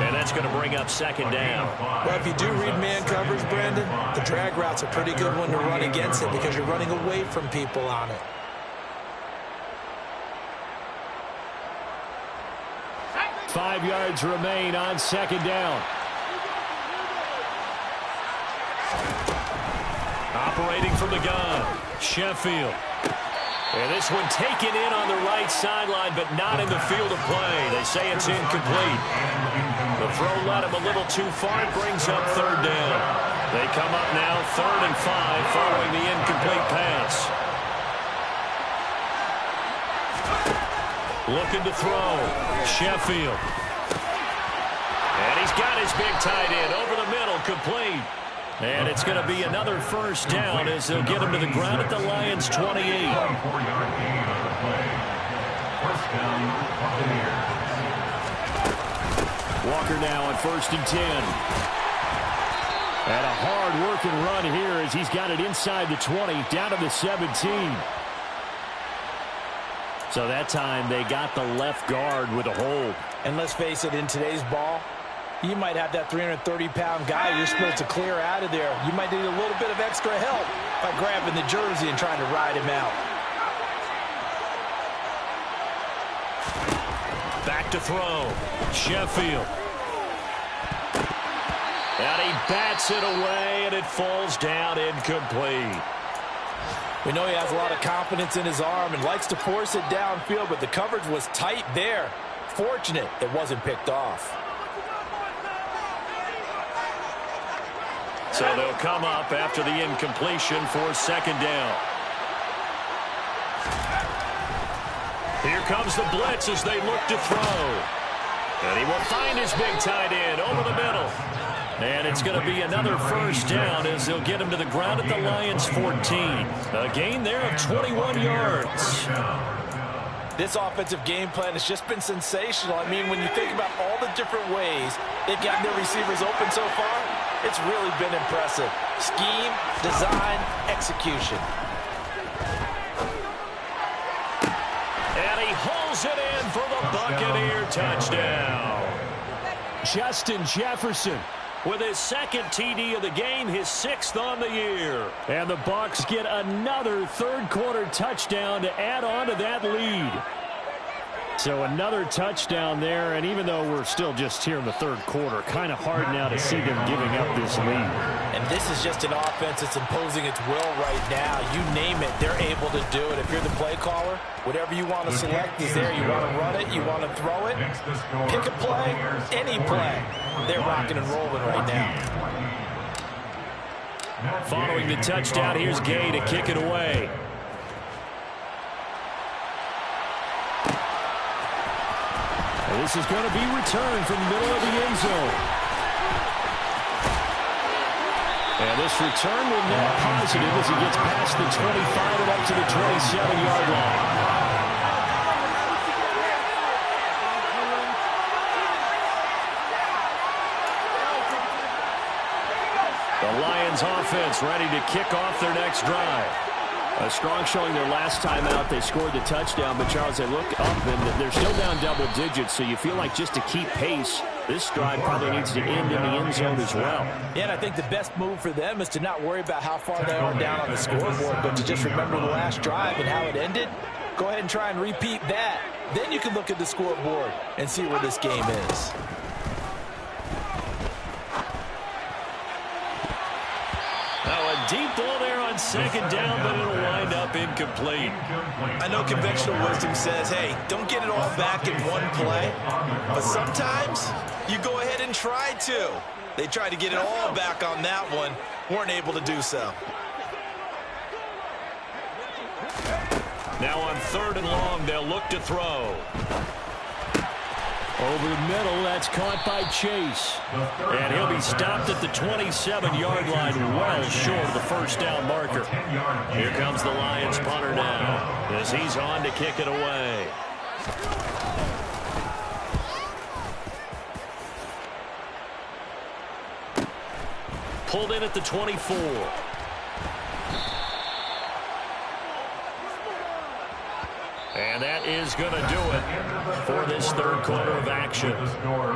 And that's going to bring up second down. Well, if you do read man coverage, Brandon, the drag route's a pretty good one to run against it because you're running away from people on it. Five yards remain on second down. Operating from the gun, Sheffield. And this one taken in on the right sideline, but not in the field of play. They say it's incomplete. The throw led him a little too far. It brings up third down. They come up now 3rd and 5 following the incomplete pass. Looking to throw, Sheffield. And he's got his big tight end over the middle, complete. And it's going to be another first down as they'll get him to the ground at the Lions' 28. 4-yard gain on the play. First down, Buccaneers. Walker now on 1st and 10. And a hard-working run here as he's got it inside the 20, down to the 17. So that time they got the left guard with a hold. And let's face it, in today's ball, you might have that 330-pound guy you're supposed to clear out of there. You might need a little bit of extra help by grabbing the jersey and trying to ride him out. Back to throw, Sheffield. And he bats it away, and it falls down incomplete. We know he has a lot of confidence in his arm and likes to force it downfield, but the coverage was tight there. Fortunate it wasn't picked off. So they'll come up after the incompletion for 2nd down. Here comes the blitz as they look to throw. And he will find his big tight end over the middle. And it's going to be another first down as they'll get him to the ground at the Lions' 14. A gain there of 21 yards. This offensive game plan has just been sensational. I mean, when you think about all the different ways they've gotten their receivers open so far, it's really been impressive. Scheme, design, execution. And he hauls it in for the Buccaneer touchdown. Justin Jefferson with his 2nd TD of the game, his 6th on the year. And the Bucs get another 3rd-quarter touchdown to add on to that lead. So another touchdown there, and even though we're still just here in the 3rd quarter, kind of hard now to see them giving up this lead. And this is just an offense that's imposing its will right now. You name it, they're able to do it. If you're the play caller, whatever you want to select is there. You want to run it, you want to throw it, pick a play, any play. They're rocking and rolling right now. Following the touchdown, here's Gay to kick it away. This is going to be returned from the middle of the end zone. And this return will net positive as he gets past the 25 and up to the 27-yard line. The Lions offense ready to kick off their next drive. A strong showing their last time out. They scored the touchdown, but Charles, they look up and they're still down double digits, so you feel like just to keep pace, this drive probably needs to end in the end zone as well. Yeah, and I think the best move for them is to not worry about how far they are down on the scoreboard, but to just remember the last drive and how it ended. Go ahead and try and repeat that. Then you can look at the scoreboard and see where this game is. Now a deep ball there on 2nd down, but it'll wind up incomplete. I know conventional wisdom says, hey, don't get it all back in one play. But sometimes you go ahead and try to. They tried to get it all back on that one. Weren't able to do so. Now on 3rd and long, they'll look to throw. Over the middle, that's caught by Chase. And he'll be stopped at the 27-yard line, well short of the first down marker. Here comes the Lions punter now as he's on to kick it away. Pulled in at the 24. And that is going to do it for this 3rd quarter of action.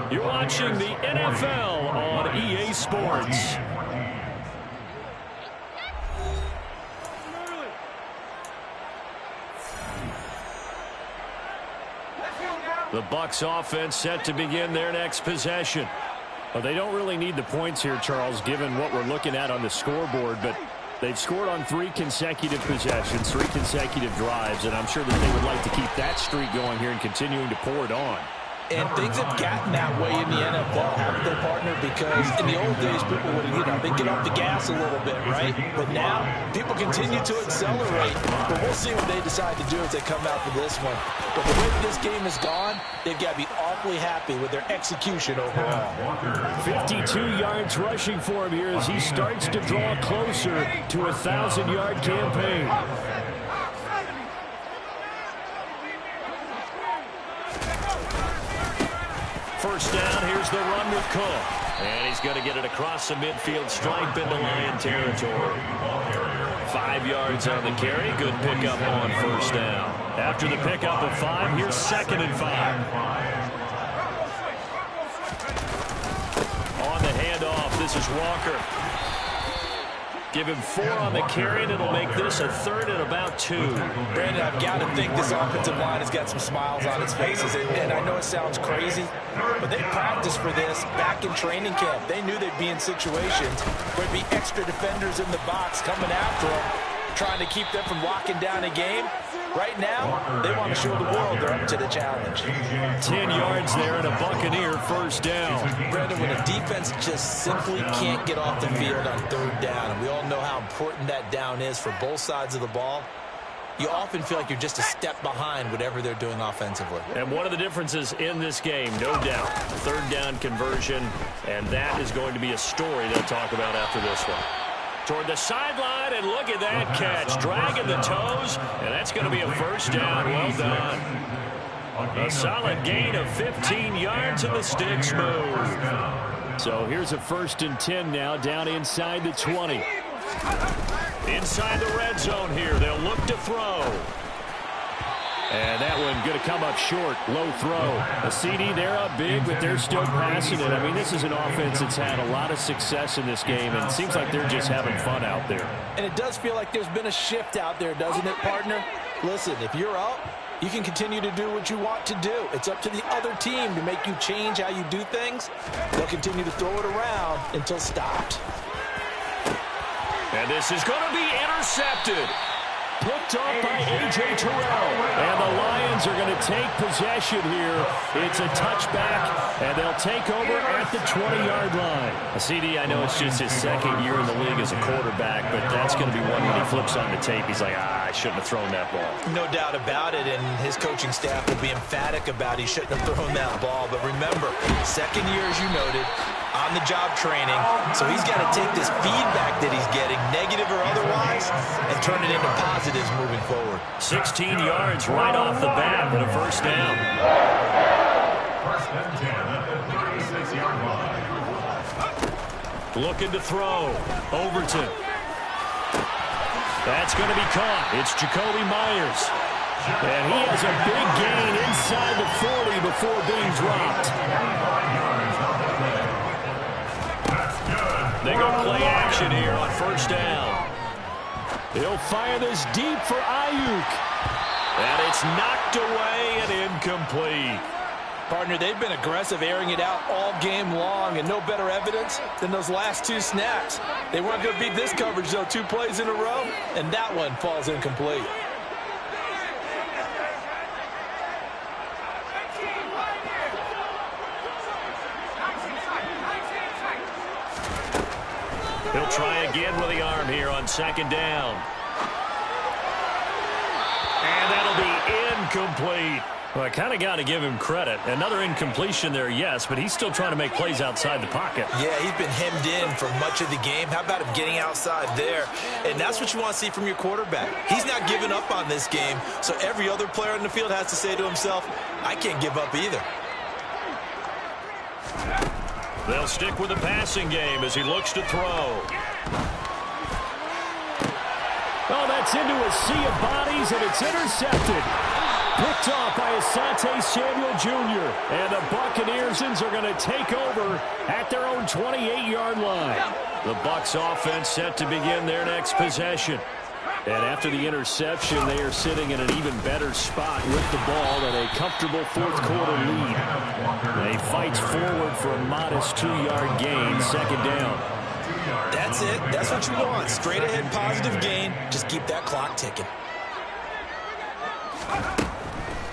You're watching the NFL on EA Sports. The Bucs offense set to begin their next possession. Well, they don't really need the points here, Charles, given what we're looking at on the scoreboard, but They've scored on 3 consecutive possessions, 3 consecutive drives, and I'm sure that they would like to keep that streak going here and continuing to pour it on. And things have gotten that way in the NFL, haven't they, partner? Because in the old days, people would, they'd get off the gas a little bit, right? But now, people continue to accelerate. But we'll see what they decide to do as they come out for this one. But the way this game has gone, they've got to be awfully happy with their execution overall. 52 yards rushing for him here as he starts to draw closer to a 1,000-yard campaign. First down, here's the run with Cook. And he's going to get it across the midfield stripe into Lion territory. 5 yards on the carry. Good pickup on first down. After the pickup of 5, here's 2nd and 5. On the handoff, this is Walker. Give him 4 on the carry, and it'll make this a 3rd and about 2. Brandon, I've got to think this offensive line has got some smiles on its faces. And I know it sounds crazy, but they practiced for this back in training camp. They knew they'd be in situations where there'd be extra defenders in the box coming after them, trying to keep them from locking down a game. Right now, they want to show the world they're up to the challenge. 10 yards there and a Buccaneer first down. Brandon, when a defense just simply can't get off the field on 3rd down, and we all know how important that down is for both sides of the ball, you often feel like you're just a step behind whatever they're doing offensively. And one of the differences in this game, no doubt, 3rd down conversion, and that is going to be a story they'll talk about after this one. Toward the sideline, and look at that catch. Dragging the toes, and that's going to be a first down. Well done. A solid gain of 15 yards, and the sticks move. So here's a 1st and 10 now, down inside the 20. Inside the red zone here, they'll look to throw. And that one going to come up short. Low throw. A CD, they're up big, but they're still passing it. I mean, this is an offense that's had a lot of success in this game, and it seems like they're just having fun out there. And it does feel like there's been a shift out there, doesn't it, partner? Listen, if you're up, you can continue to do what you want to do. It's up to the other team to make you change how you do things. They'll continue to throw it around until stopped. And this is going to be intercepted. Picked off by A.J. Terrell. And the Lions are going to take possession here. It's a touchback, and they'll take over at the 20-yard line. A CD, I know it's just his 2nd year in the league as a quarterback, but that's going to be one when he flips on the tape. He's like, I shouldn't have thrown that ball. No doubt about it, and his coaching staff will be emphatic about he shouldn't have thrown that ball. But remember, 2nd year, as you noted, on-the-job training, so he's got to take this feedback that he's getting, negative or otherwise, and turn it into positives moving forward. 16 yards right off the bat and a first down. 1st and 10 at the 36-yard line. Looking to throw. Overton. That's going to be caught. It's Jacoby Myers. And he has a big gain inside the 40 before being dropped. They go play action here on first down. He'll fire this deep for Ayuk. And it's knocked away and incomplete. Partner, they've been aggressive, airing it out all game long, and no better evidence than those last 2 snaps. They weren't going to beat this coverage, though, 2 plays in a row, and that one falls incomplete. He'll try again with the arm here on 2nd down. And that'll be incomplete. Well, I kind of got to give him credit. Another incompletion there, yes, but he's still trying to make plays outside the pocket. Yeah, he's been hemmed in for much of the game. How about him getting outside there? And that's what you want to see from your quarterback. He's not giving up on this game, so every other player on the field has to say to himself, I can't give up either. They'll stick with the passing game as he looks to throw. Oh, that's into a sea of bodies, and it's intercepted. Picked off by Asante Samuel Jr. And the Buccaneers are going to take over at their own 28-yard line. The Bucs offense set to begin their next possession. And after the interception, they are sitting in an even better spot with the ball at a comfortable 4th quarter lead. They fights forward for a modest 2-yard gain, 2nd down. That's it. That's what you want. Straight ahead positive gain. Just keep that clock ticking.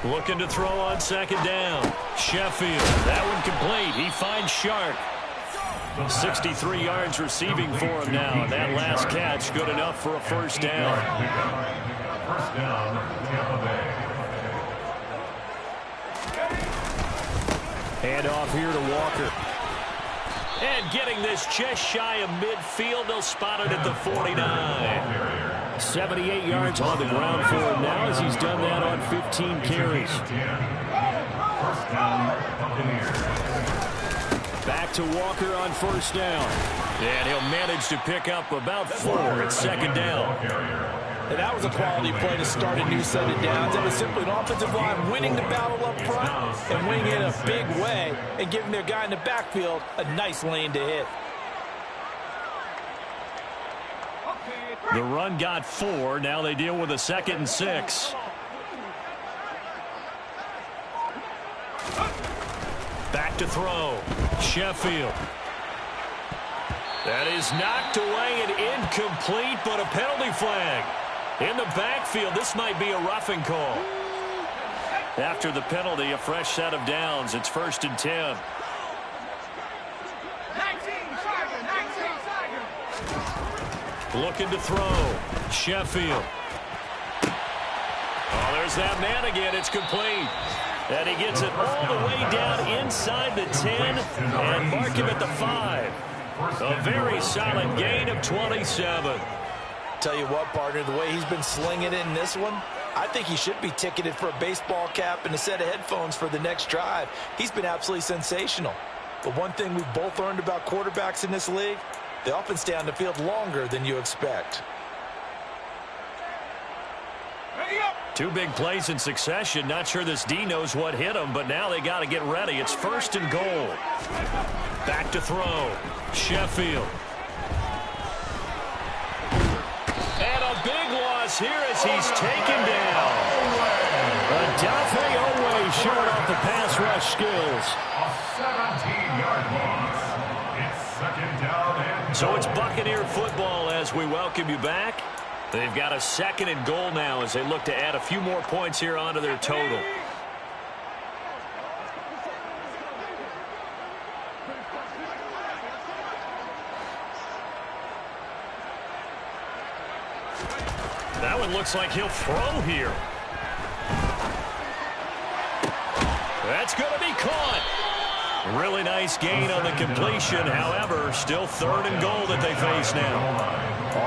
Looking to throw on second down. Sheffield. That one complete. He finds Shark. 63 yards receiving for him now. And that last catch good enough for a first down. First down, Tampa Bay. Hand off here to Walker. And getting this just shy of midfield. They'll spot it at the 49. 78 yards on the ground for him now as he's done that on 15 carries. First down, Buccaneers. Back to Walker on first down. And he'll manage to pick up about 4 at second down. And that was a quality play to start a new set of downs. That was simply an offensive line winning the battle up front and winning it a big way and giving their guy in the backfield a nice lane to hit. The run got 4. Now they deal with a 2nd and 6. Back to throw. Sheffield. That is knocked away and incomplete, but a penalty flag. In the backfield, this might be a roughing call. After the penalty, a fresh set of downs. It's 1st and 10. Looking to throw. Sheffield. Oh, there's that man again. It's complete. And he gets it all the way down inside the 10 and mark him at the 5. A very solid gain of 27. Tell you what, partner, the way he's been slinging it in this one, I think he should be ticketed for a baseball cap and a set of headphones for the next drive. He's been absolutely sensational. The one thing we've both learned about quarterbacks in this league, they often stay on the field longer than you expect. 2 big plays in succession. Not sure this D knows what hit him, but now they got to get ready. It's 1st and goal. Back to throw. Sheffield. And a big loss here as he's taken down. Adafe Owe showing off the pass rush skills. A 17-yard loss. It's 2nd down and So it's Buccaneer football as we welcome you back. They've got a 2nd and goal now as they look to add a few more points here onto their total. That one looks like he'll throw here. That's going to be caught. Really nice gain on the completion. However, still 3rd and goal that they face now.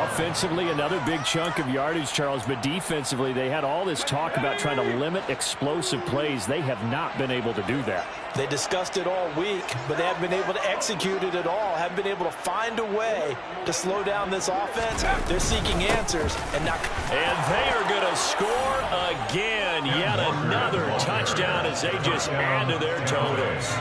Offensively, another big chunk of yardage, Charles, but defensively, they had all this talk about trying to limit explosive plays. They have not been able to do that. They discussed it all week, but they haven't been able to execute it at all, haven't been able to find a way to slow down this offense. They're seeking answers and not. And they are going to score again. Yet another touchdown as they just add to their totals.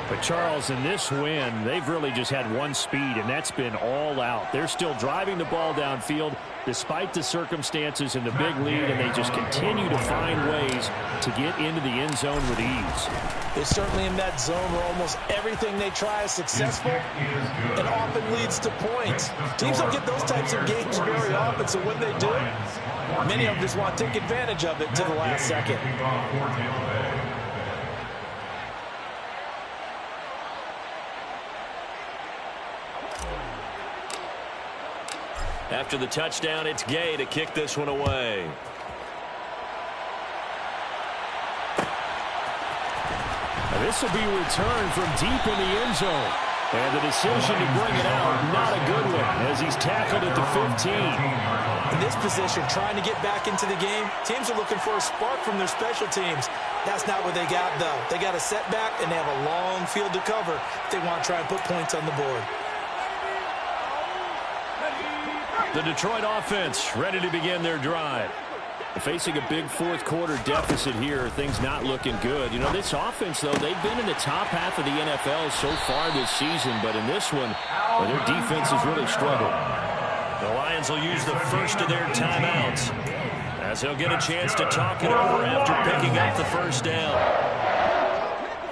But, Charles, in this win, they've really just had one speed, and that's been all out. They're still driving the ball downfield despite the circumstances and the big lead, and they just continue to find ways to get into the end zone with ease. They're certainly in that zone where almost everything they try is successful and often leads to points. Teams don't get those types of games very often, so when they do, many of them just want to take advantage of it to the last second. After the touchdown, it's Gay to kick this one away. Now this will be returned from deep in the end zone. And the decision to bring it out, not a good one, as he's tackled at the 15. In this position, trying to get back into the game, teams are looking for a spark from their special teams. That's not what they got, though. They got a setback, and they have a long field to cover if they want to try and put points on the board. The Detroit offense ready to begin their drive. Facing a big fourth-quarter deficit here, things not looking good. You know, this offense, though, they've been in the top half of the NFL so far this season, but in this one, their defense has really struggled. The Lions will use the first of their timeouts as they'll get a chance to talk it over after picking up the first down.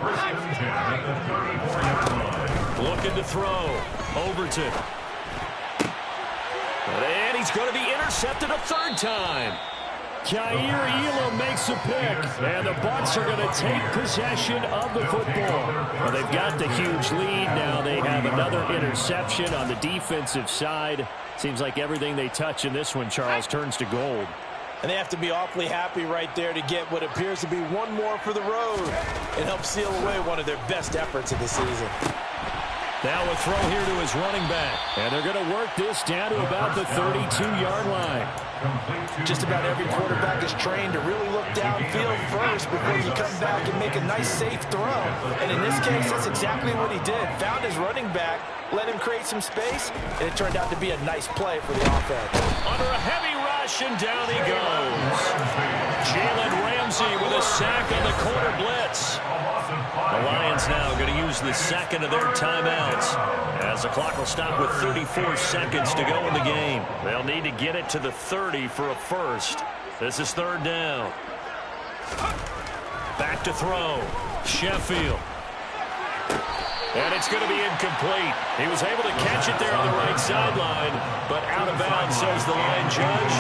First and 10 at the 34-yard line. Looking to throw. Overton. And he's going to be intercepted a third time. Kaiir Elam makes a pick, and the Bucs are going to take possession of the football. Well, they've got the huge lead. Now they have another interception on the defensive side. Seems like everything they touch in this one, Charles, turns to gold. And they have to be awfully happy right there to get what appears to be one more for the road and help seal away one of their best efforts of the season. Now a throw here to his running back. And they're going to work this down to about the 32-yard line. Just about every quarterback is trained to really look downfield first before you come back and make a nice, safe throw. And in this case, that's exactly what he did. Found his running back, let him create some space, and it turned out to be a nice play for the offense. Under a heavy rush, and down he goes. Jalen Ramsey with a sack on the corner blitz. The Lions now going to use the second of their timeouts as the clock will stop with 34 seconds to go in the game. They'll need to get it to the 30 for a first. This is third down. Back to throw. Sheffield. And it's going to be incomplete. He was able to catch it there on the right sideline, but out of bounds, says the line judge.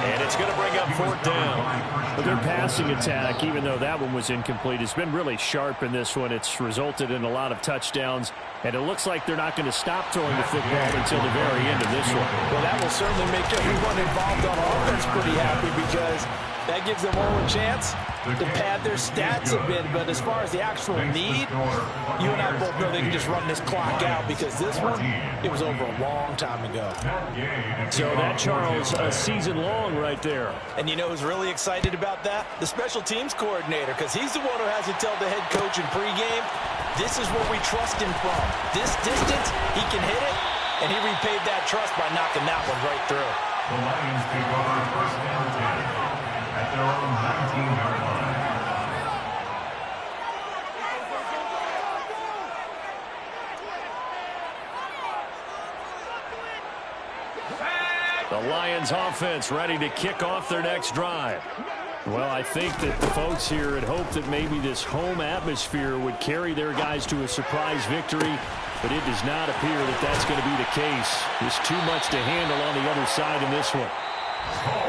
And it's going to bring up fourth down. But their passing attack, even though that one was incomplete, has been really sharp in this one. It's resulted in a lot of touchdowns, and it looks like they're not going to stop throwing the football until the very end of this one. Well, that will certainly make everyone involved on offense pretty happy because that gives them all a chance to pad their stats a bit. But as far as the actual need, you and I both know they can just run this clock out because this one, it was over a long time ago. So that, Charles, a season long right there. And you know who's really excited about that? The special teams coordinator, because he's the one who has to tell the head coach in pregame, this is where we trust him from. This distance, he can hit it, and he repaid that trust by knocking that one right through. The Lions take over first down 10 at their own 19-yard line. The Lions offense ready to kick off their next drive. Well, I think that the folks here had hoped that maybe this home atmosphere would carry their guys to a surprise victory, but it does not appear that that's going to be the case. There's too much to handle on the other side in this one.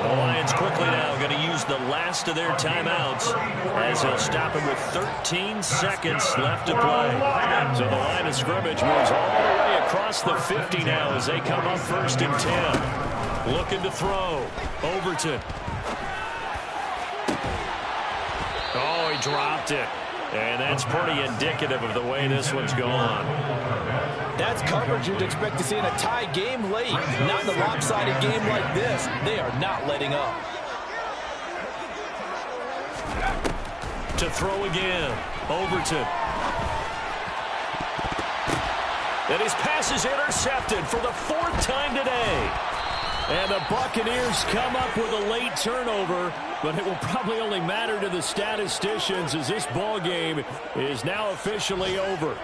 The Lions quickly now going to use the last of their timeouts as they'll stop him with 13 seconds left to play. So the line of scrimmage moves all the way across the 50 now as they come up first and 10. Looking to throw. Overton. Oh, he dropped it. And that's pretty indicative of the way this one's gone. That's coverage you'd expect to see in a tie game late. Not in a lopsided game like this. They are not letting up. To throw again. Overton. And his pass is intercepted for the fourth time today. And the Buccaneers come up with a late turnover, but it will probably only matter to the statisticians as this ball game is now officially over.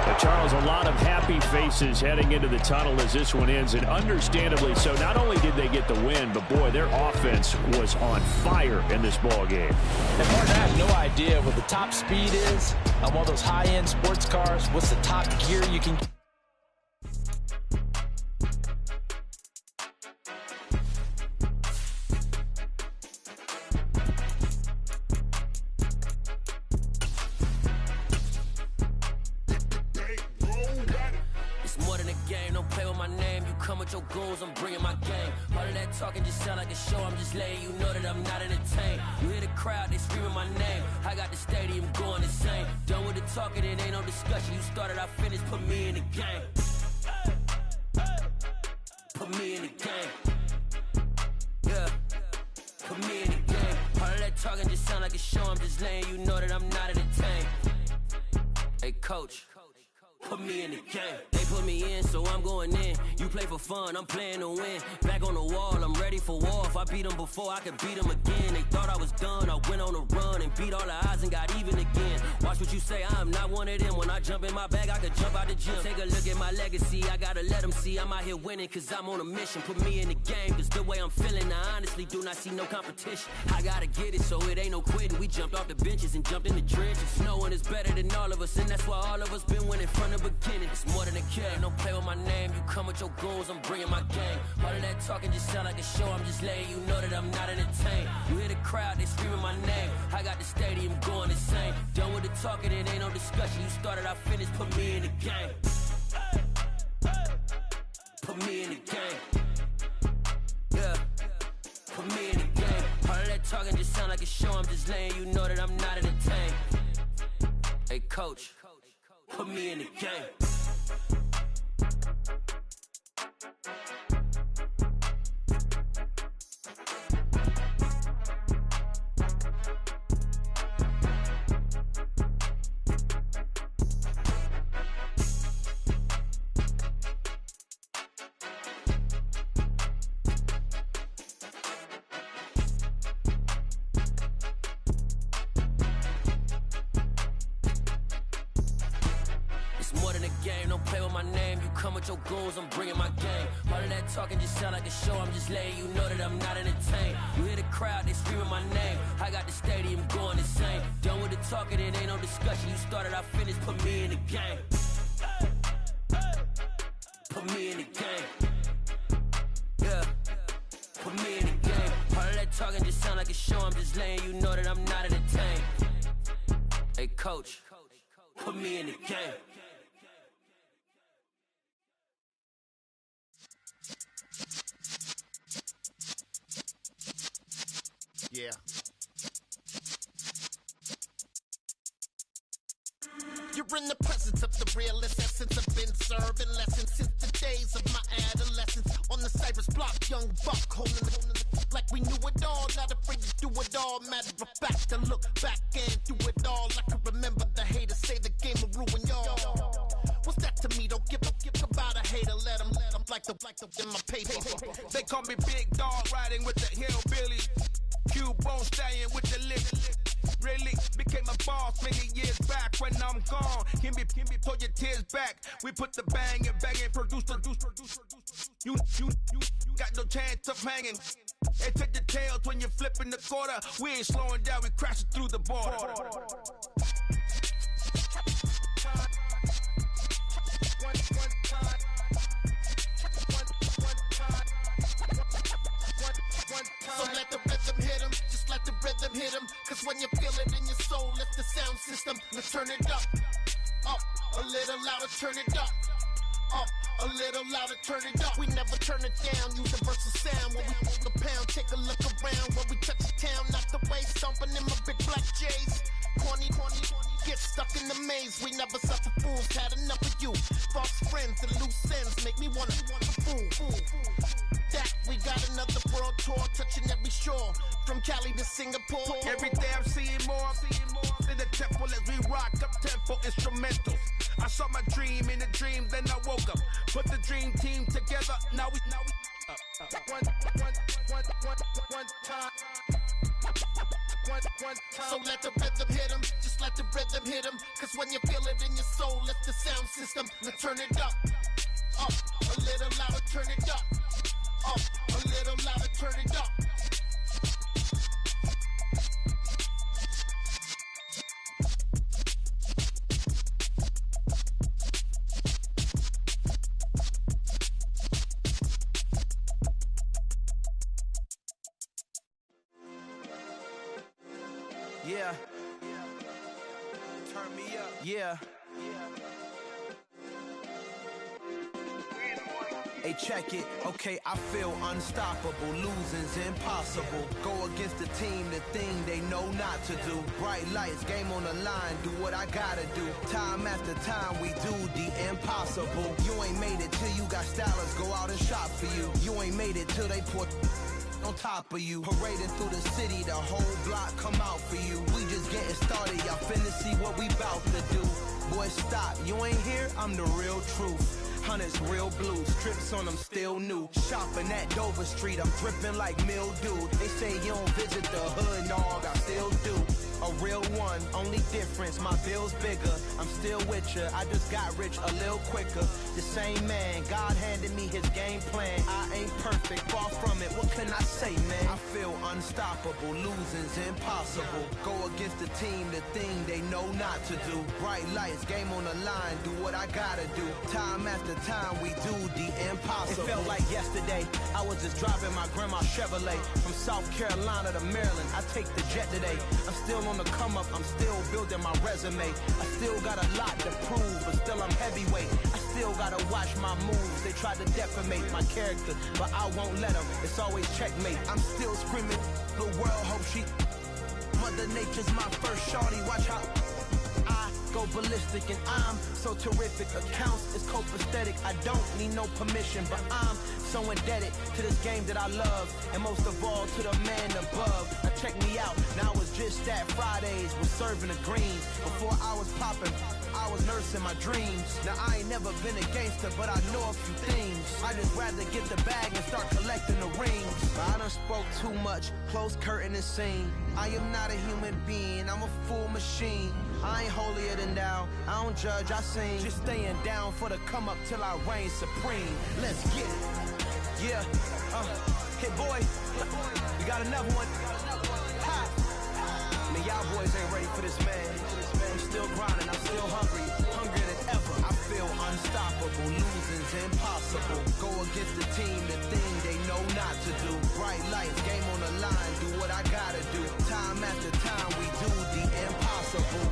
But Charles, a lot of happy faces heading into the tunnel as this one ends, and understandably so. Not only did they get the win, but boy, their offense was on fire in this ball game. And Martin, I have no idea what the top speed is on one of those high-end sports cars. What's the top gear you can get? Your goals, I'm bringing my game. All of that talking just sound like a show. I'm just letting you know that I'm not entertained. You hear the crowd, they screaming my name. I got the stadium going insane. Done with the talking, it ain't no discussion. You started, I finished, put me in the game. Put me in the game. Yeah, put me in the game. All of that talking just sound like a show. I'm just letting you know that I'm not entertained. Hey, coach. Put me in the game. They put me in, so I'm going in. You play for fun, I'm playing to win. Back on the wall, I'm ready for war. If I beat them before, I could beat them again. They thought I was done, I went on a run and beat all the odds and got even again. Watch what you say, I'm not one of them. When I jump in my bag, I could jump out the gym. Take a look at my legacy, I gotta let them see I'm out here winning, cause I'm on a mission. Put me in the game, cause the way I'm feeling, I honestly do not see no competition. I gotta get it, so it ain't no quitting. We jumped off the benches and jumped in the trenches. No one is better than all of us, and that's why all of us been winning from the beginning. It's more than a kill. game, don't play with my name. You come with your goals, I'm bringing my game. All of that talking just sound like a show. I'm just letting you know that I'm not entertained. You hear the crowd, they screaming my name. I got the stadium going insane. Done with the talking, it ain't no discussion. You started, I finished, put me in the game. Put me in the game. Yeah, put me in the game. All of that talking just sound like a show. I'm just letting you know that I'm not entertained. Hey, coach, put me in the game. Your goals, I'm bringing my game. All of that talking just sound like a show. I'm just letting you know that I'm not entertained. You hear the crowd, they screaming my name. I got the stadium going insane. Done with the talking, it ain't no discussion. You started, I finished, put me in the game. Put me in the game. Yeah, put me in the game. All of that talking just sound like a show. I'm just letting you know that I'm not entertained. Hey, coach, put me in the game. Yeah. You're in the presence of the realest essence. I've been serving lessons since the days of my adolescence. On the Cypress block, young buck holding the like we knew it all. Not afraid to do it all. Matter of fact, to look back and do it all. I can remember the haters say the game will ruin y'all. What's that to me? Don't give about a hater. Let them like the in my paper. They call me Big Dog, riding with the hillbillies. Cubone staying with the lift. Really became a boss many years back. When I'm gone, can be pull your tears back. We put the bang and produce. You got no chance of hanging. They take the tails when you're flipping the quarter. We ain't slowing down, we crashing through the border. So let the rhythm hit him, just let the rhythm hit him. Cause when you feel it in your soul, lift the sound system. Let's turn it up, a little louder, turn it up, a little louder, turn it up. We never turn it down, universal sound. When we hold the pound, take a look around. When we touch the town, knock the way, stomping in my big black J's. Corny, get stuck in the maze. We never suffer fools, had enough of you. False friends and loose ends make me wanna fool. That we got another world tour, touching every shore, from Cali to Singapore. Every day I'm seeing more in the temple as we rock up tempo instrumentals. I saw my dream in a dream, then I woke up. Put the dream team together, now we one time. So let the rhythm hit him, just let the rhythm hit him. Cause when you feel it in your soul, lift the sound system. Now turn it up, a little louder, turn it up, a little louder, turn it up. Yeah. Turn me up. Yeah. Hey, check it. Okay, I feel unstoppable. Losing's impossible. Go against the team, the thing they know not to do. Bright lights, game on the line. Do what I gotta do. Time after time, we do the impossible. You ain't made it till you got stylers. Go out and shop for you. You ain't made it till they put on top of you. Parading through the city, the whole block come out for you. We just getting started, y'all finna see what we bout to do. Boy, stop, you ain't here, I'm the real truth. Hunters real blue, strips on them still new. Shopping at Dover Street, I'm dripping like mildew. They say you don't visit the hood, dog, I still do. a real one. Only difference, my bill's bigger. I'm still with ya. I just got rich a little quicker. The same man, God handed me his game plan. I ain't perfect, far from it. What can I say, man? I feel unstoppable. Losing's impossible. Go against the team, the thing they know not to do. Bright lights, game on the line. Do what I gotta do. Time after time, we do the impossible. It felt like yesterday. I was just driving my grandma's Chevrolet from South Carolina to Maryland. I take the jet today. I'm still on the come up. I'm still building my resume. I still got a lot to prove, but still I'm heavyweight. I still gotta watch my moves. They try to defamate my character, but I won't let them. It's always checkmate. I'm still screaming. The world hope she. Mother Nature's my first shorty. Watch how I go ballistic, and I'm so terrific. Accounts is copacetic. I don't need no permission, but I'm so indebted to this game that I love, and most of all to the man above. Now check me out. Now it's just that Fridays was serving the greens. Before I was popping, I was nursing my dreams. Now I ain't never been a gangster, but I know a few things. I just rather get the bag and start collecting the rings. But I done spoke too much. Close curtain and scene. I am not a human being. I'm a full machine. I ain't holier than thou. I don't judge, I sing. Just staying down for the come up till I reign supreme. Let's get it. Yeah. Hit boy. We got another one. Ha. Man, y'all boys ain't ready for this, man. I'm still grinding. I'm still hungry. Hungrier than ever. I feel unstoppable. Losing's impossible. Go against the team, the thing they know not to do. Bright lights, game on the line. Do what I gotta do. Time after time, we do the impossible.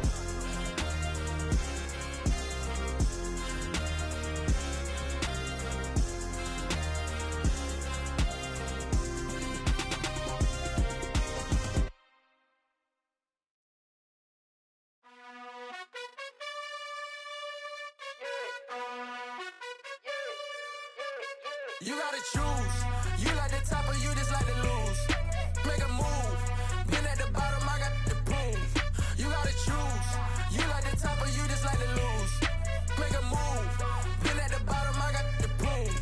You gotta choose. You like the top or you just like to lose. Make a move. Been at the bottom, I got the proof. You gotta choose. You like the top or you just like to lose. Make a move. Been at the bottom, I got the proof.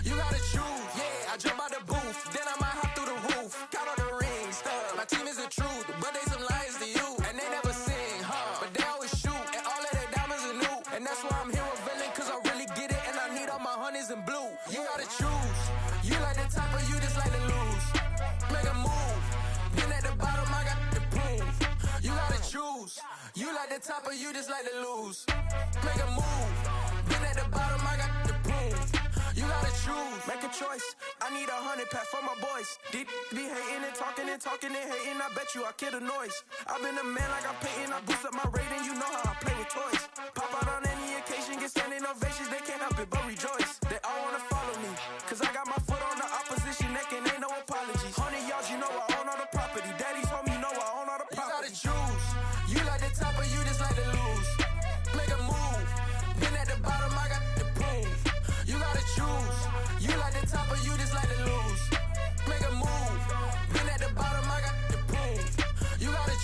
You gotta choose. Yeah, I jump out the booth. Then I might hop through the roof. Count all the rings. My team is the truth, but they some liars to you. And they never sing, but they always shoot. And all of their diamonds are new. And that's why I'm here with villain, cause I really get it. And I need all my honeys in blue. You gotta choose. You like the top or you just like to lose. Make a move. Been at the bottom, I got the proof. You gotta choose. You like the top or you just like to lose. Make a move. Been at the bottom, I got the proof. You gotta choose. Make a choice. I need 100 pack for my boys. Deep be hating and talking and hating. I bet you I kill the noise. I've been a man like I'm painting. I boost up my rating. You know how I play with toys. Pop out on any occasion, get standing ovations. They can't help it but rejoice. They all wanna follow me, cause I got my foot on the opposition neck and ain't no apologies. 100 yards, you know I own all the property. Daddy's home, you know I own all the property. You gotta choose. You like the top or you just like to lose. Make a